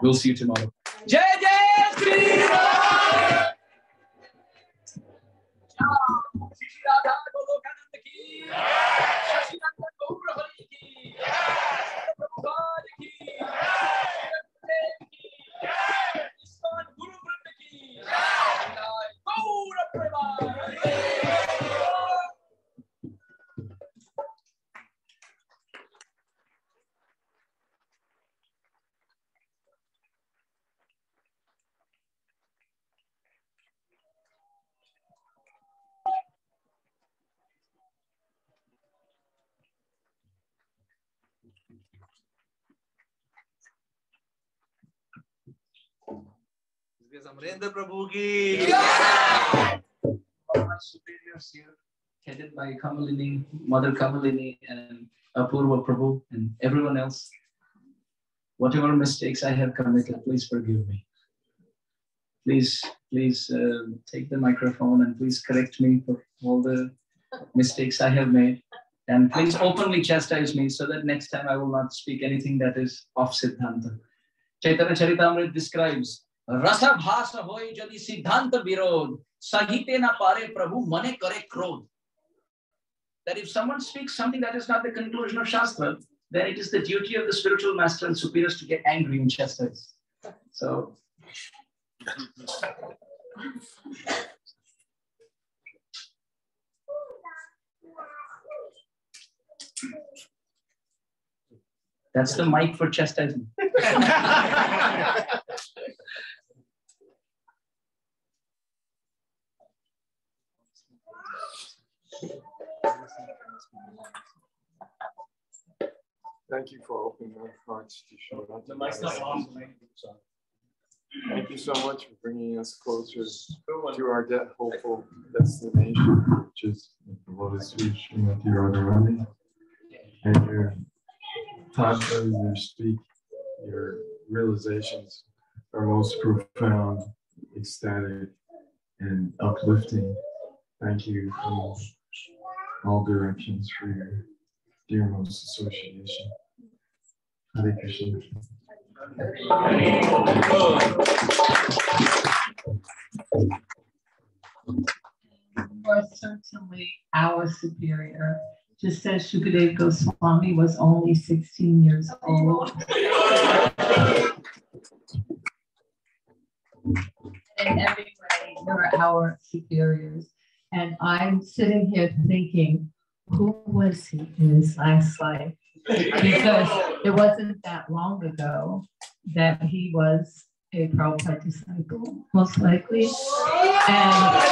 We'll see you tomorrow. Jai Jai Shri Radha! Shri Radha Goloka ki! Shri Radha Gaura Hari ki! Prabhupada ki! Isman Guru Vranda ki! Gaura Prabhupada! Amarendra Prabhu ki. All my superiors here, headed by Kamalini, Mother Kamalini, and Apurva Prabhu, and everyone else. Whatever mistakes I have committed, please forgive me. Please take the microphone and please correct me for all the mistakes I have made. And please openly chastise me so that next time I will not speak anything that is off Siddhanta. Chaitanya Charitamrita describes, Rasa bhasa hoy jadi Siddhanta virod, sahite na pare Prabhu mane kare krodh. That if someone speaks something that is not the conclusion of Shastra, then it is the duty of the spiritual master and superiors to get angry and chastise. So, that's the mic for chastisement. Thank you for opening our hearts to show up. The mic's not on. Thank you so much for bringing us closer to our hopeful destination, which is the Lotus Feet Srimati Radharani. And your thoughts as you speak, your realizations are most profound, ecstatic, and uplifting. Thank you from all directions for your dearmost association. Hare Krishna. You are certainly our superior. Just as Shukadev Goswami was only 16 years old. In every way, you're our superiors. And I'm sitting here thinking, who was he in his last life? Because it wasn't that long ago that he was a Prabhupada disciple, most likely. And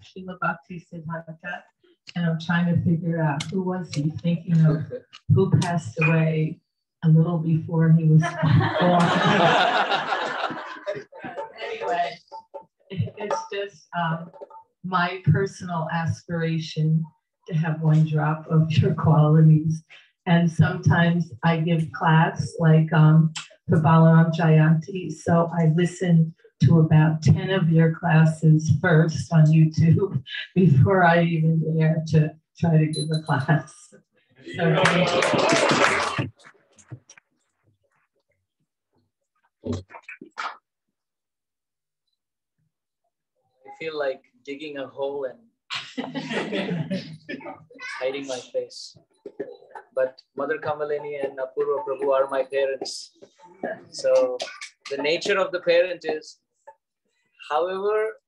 Srila Bhakti Siddhanta, and I'm trying to figure out who was he thinking of, who passed away a little before he was born. Anyway, it's just my personal aspiration to have one drop of your qualities. And sometimes I give class like for Balaram Jayanti. So I listen to about 10 of your classes first on YouTube before I even dare to try to give a class. So thank you. I feel like digging a hole and hiding my face. But Mother Kamalini and Apurva Prabhu are my parents. So the nature of the parent is, however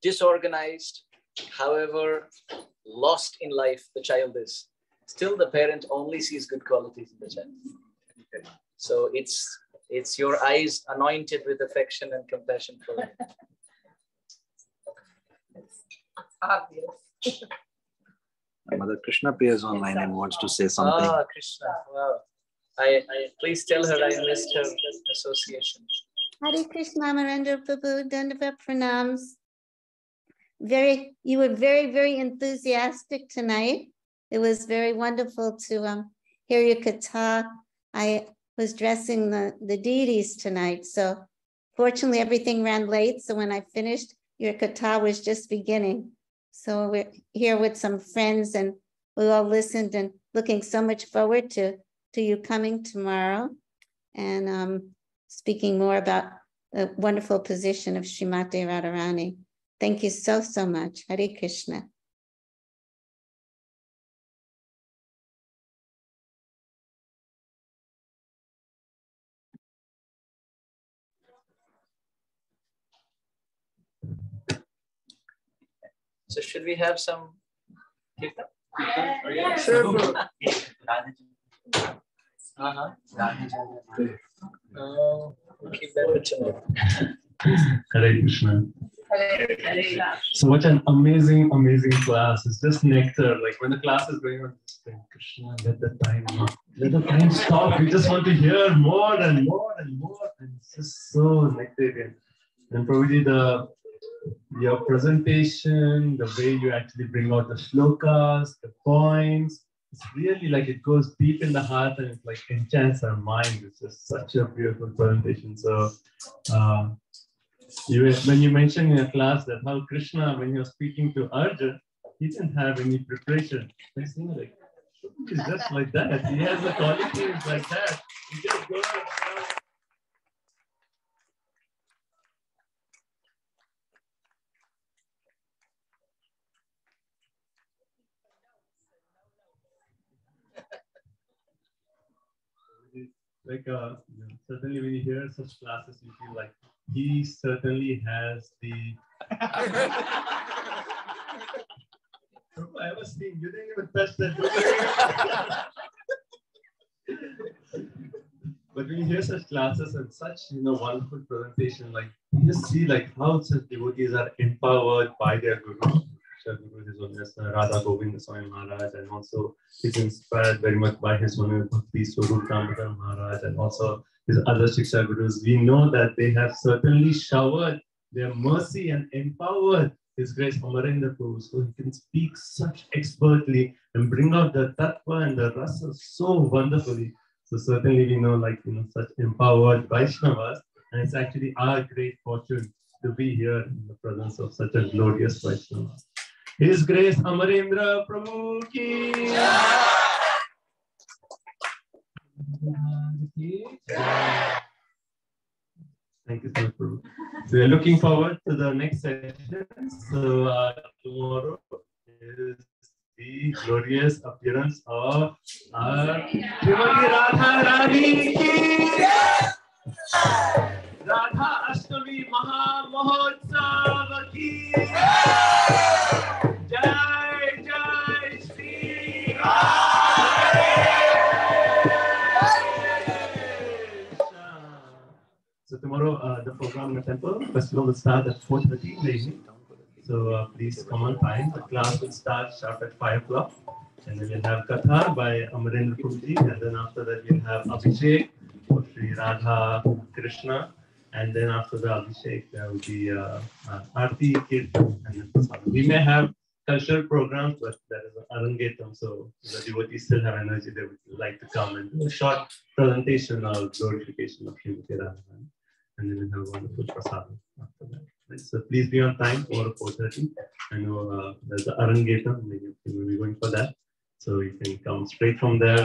disorganized, however lost in life the child is, still the parent only sees good qualities in the child. So it's your eyes anointed with affection and compassion for him. Obvious. Mother Krishna appears online and wants to say something. Ah, Krishna, wow. I please tell her I missed her association. Hare Krishna, Amarendra Prabhu, Dandavat Pranams. You were very, very enthusiastic tonight. It was very wonderful to hear your katha. I was dressing the deities tonight, so fortunately everything ran late. So when I finished, your katha was just beginning. So we're here with some friends and we all listened and looking so much forward to you coming tomorrow and speaking more about the wonderful position of Srimati Radharani. Thank you so, so much. Hare Krishna. So should we have some kirtan? We'll keep that for tomorrow. Hare Krishna. So much an amazing, amazing class. It's just nectar. Like when the class is going on, just think, Krishna, let the time stop. We just want to hear more and more and more. And it's just so nectarian. And Prabhuji, your presentation, the way you actually bring out the shlokas, the points, it's really like it goes deep in the heart and it like enchants our mind. It's just such a beautiful presentation. So when you mentioned in your class that how Krishna, when he was speaking to Arjun, he didn't have any preparation. He's like, he's just like that. He has the qualities like that. He just goes. Like certainly when you hear such classes, you feel like he certainly has the. I was thinking you didn't even touch that. But when you hear such classes and such wonderful presentation, like you just see like how such devotees are empowered by their guru. Guru, His Holiness Radha Govinda Swami Maharaj, and also he's inspired very much by His Holiness Bhakti Swarup Damodar Maharaj, and also his other Shiksha Gurus. We know that they have certainly showered their mercy and empowered His Grace Amarendra Prabhu, so he can speak such expertly and bring out the tattva and the rasa so wonderfully. So certainly we know such empowered Vaishnavas, and it's actually our great fortune to be here in the presence of such a glorious Vaishnava. His Grace Amarendra Prabhu ki Thank you so much, Prabhu. So we are looking forward to the next session. So tomorrow is the glorious appearance of our Srimati Radharani ki Radhashtami Maha Mahotsav ki Jai Jai Shri So tomorrow the program in the temple festival will start at 4:30 in the evening. So please come on time. The class will start sharp at 5 o'clock. And then we'll have Katha by Amarendra Prabhuji. And then after that we'll have Abhishek for Sri Radha Krishna. And then after the Abhishek there will be Aarti, Kirtan, and then Prasad. We may have cultural programs, but that is an Arangetam. So the devotees still have energy. They would like to come and do a short presentation or glorification of Srimati Radharani. And then we'll have a wonderful prasadam after that. Right? So please be on time for 4:30. I know there's the Arangetam, maybe you will be going for that. So you can come straight from there,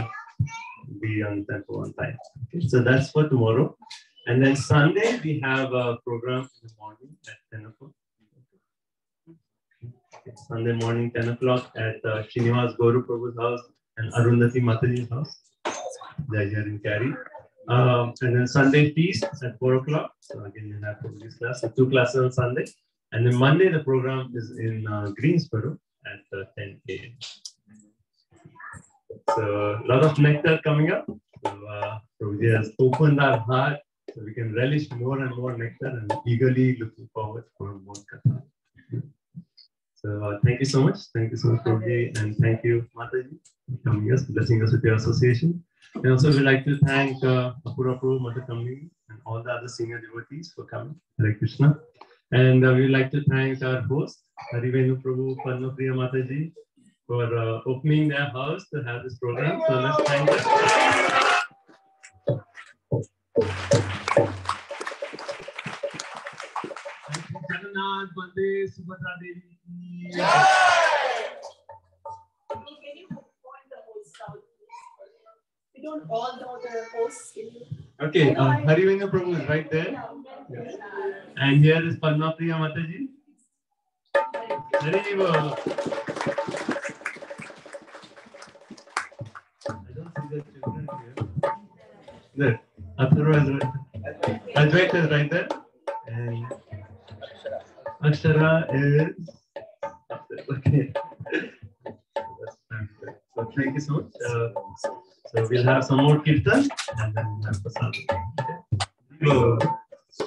be on temple on time. Okay, so that's for tomorrow. And then Sunday, we have a program in the morning at 10 o'clock. Okay, Sunday morning, 10 o'clock at Srinivas Gauru Prabhu's house and Arundhati Mataji's house. They're here in Cary. And then Sunday feast at 4 o'clock. So again, you have Prabhu's class. So 2 classes on Sunday. And then Monday, the program is in Greensboro at 10 a.m. So a lot of nectar coming up. So Prabhuji has opened our heart so we can relish more and more nectar and eagerly looking forward for more katha. So thank you so much. Thank you so much, Prabhuji, and thank you, Mataji, for coming us, blessing us with your association. And also we'd like to thank Apura Prabhu, Mother Kamini, and all the other senior devotees for coming. Hare Krishna. And we'd like to thank our host, Harivenu Prabhu, Padmapriya Mataji, for opening their house to have this program. So let's thank them. Jagannath, Bande, Subhadra Devi. Can you point the host out? We don't all know the hosts. Okay, Harivenu Prabhu is right there. Yes. And here is Padmapriya Mataji. Haribo. I don't see the children here. There. Atharva is right. Advaita is right there. And Akshara is okay. So thank you so much. So we'll have some more kirtan and then we'll have prasad. So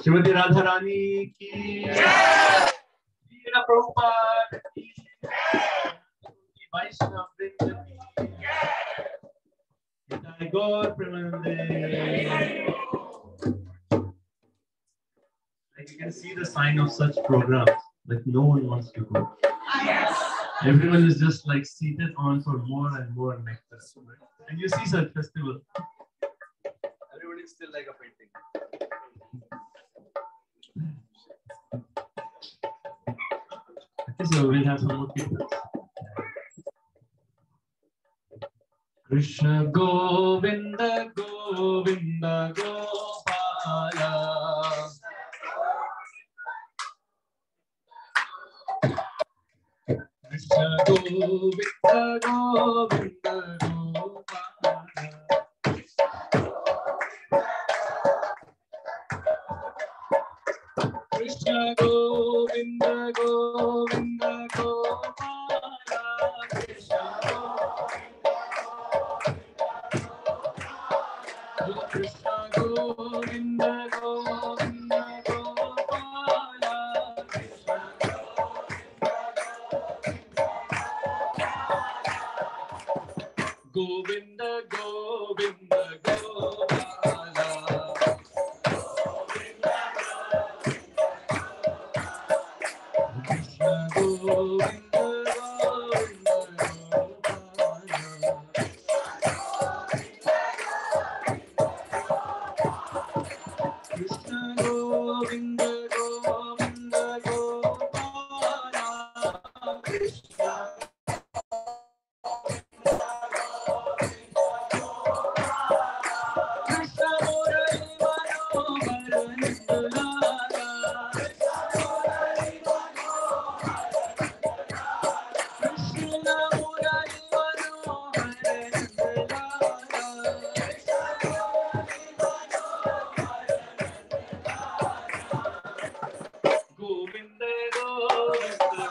Srimati Radharani ki Veera Prabhupada ki Vaishnava Vrinda ki Jai Gaur Premanande. Like you can see the sign of such programs, like no one wants to go. Everyone is just like seated on for more and more nectar. And you see such festival. Everybody is still like a painting. Okay, so we'll have some more people. Krishna Govinda Govinda Gopala. Krishna Govinda Govinda Gopala. Krishna Govinda Govinda Gopala. Krishna Krishna Govinda Govinda Gopala. Krishna Govinda Govinda Gopala. Krishna Govinda Govinda Gopala. Krishna Govinda Govinda Gopala. Krishna Krishna Murali Manohara Nindulala. Krishna Murali Manohara Nindulala. Govinda Govinda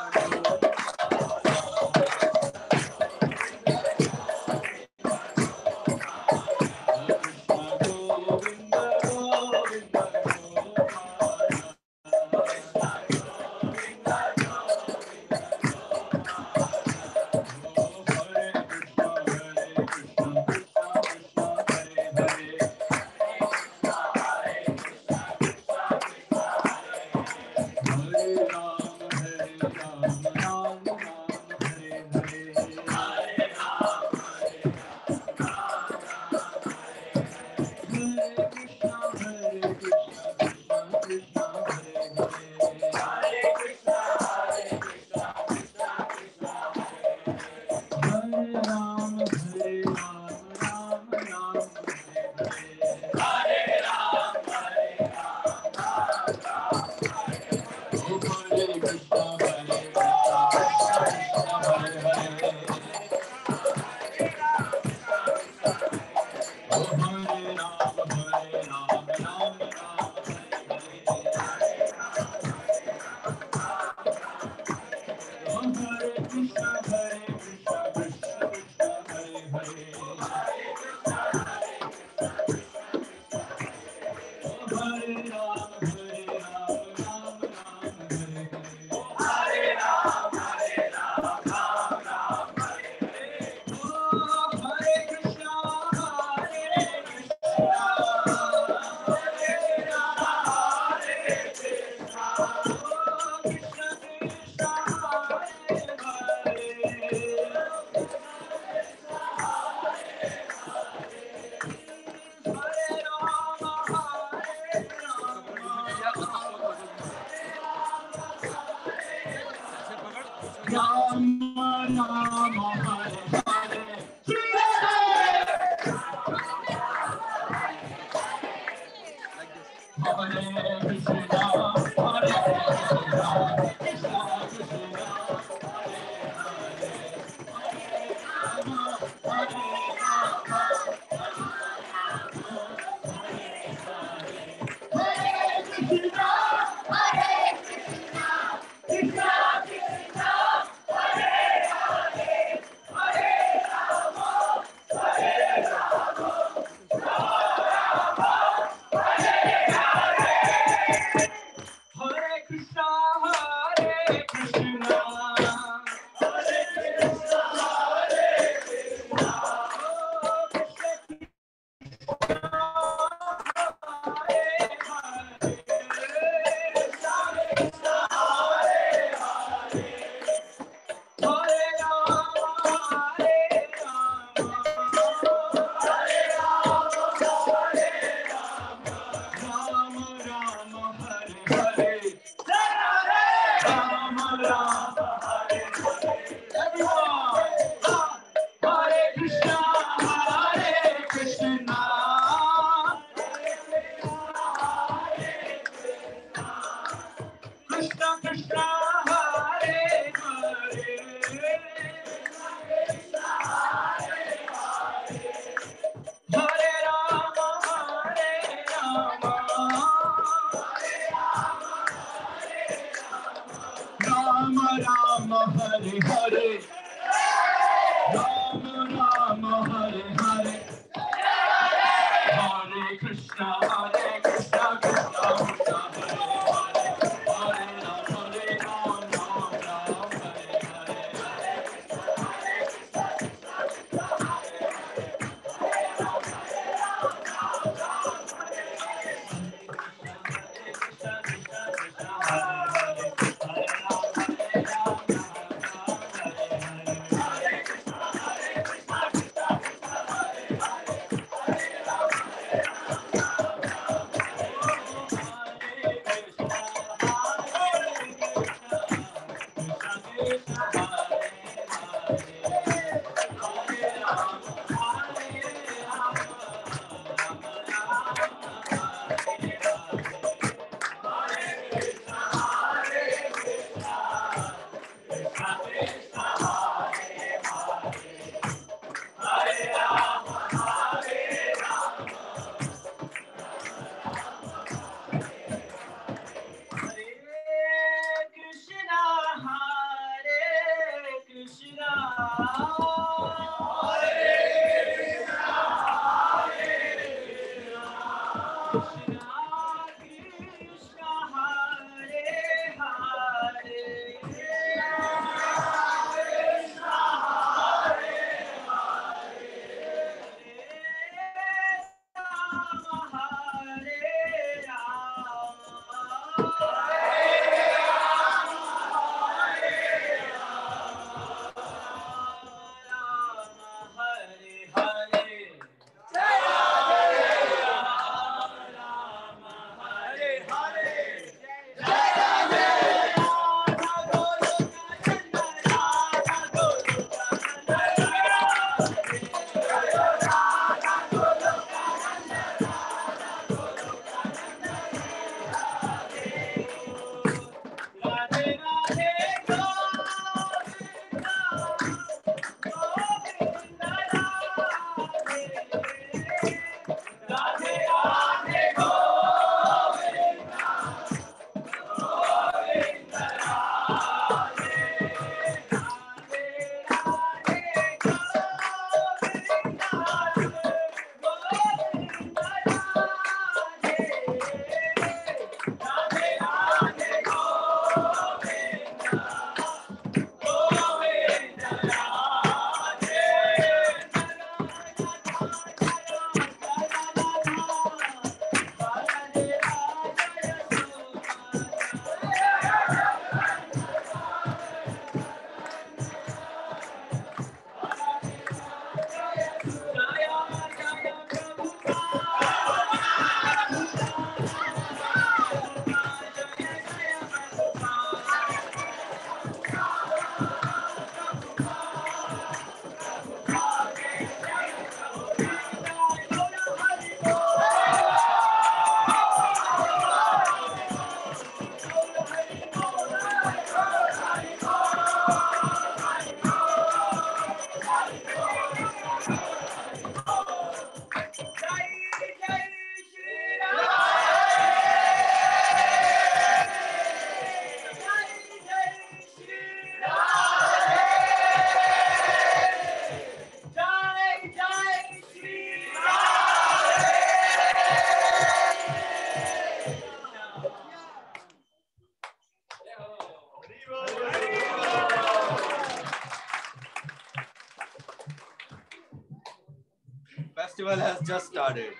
festival has just started.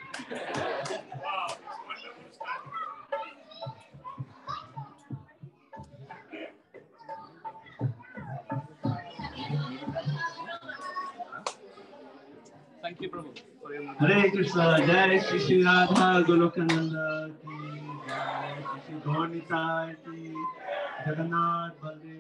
Thank you, Prabhu. Hare Krishna, Jai Shri Shri Radha Golokananda ki, Jai Shri Shri Gaur Nitai ki, Jagannath Baldev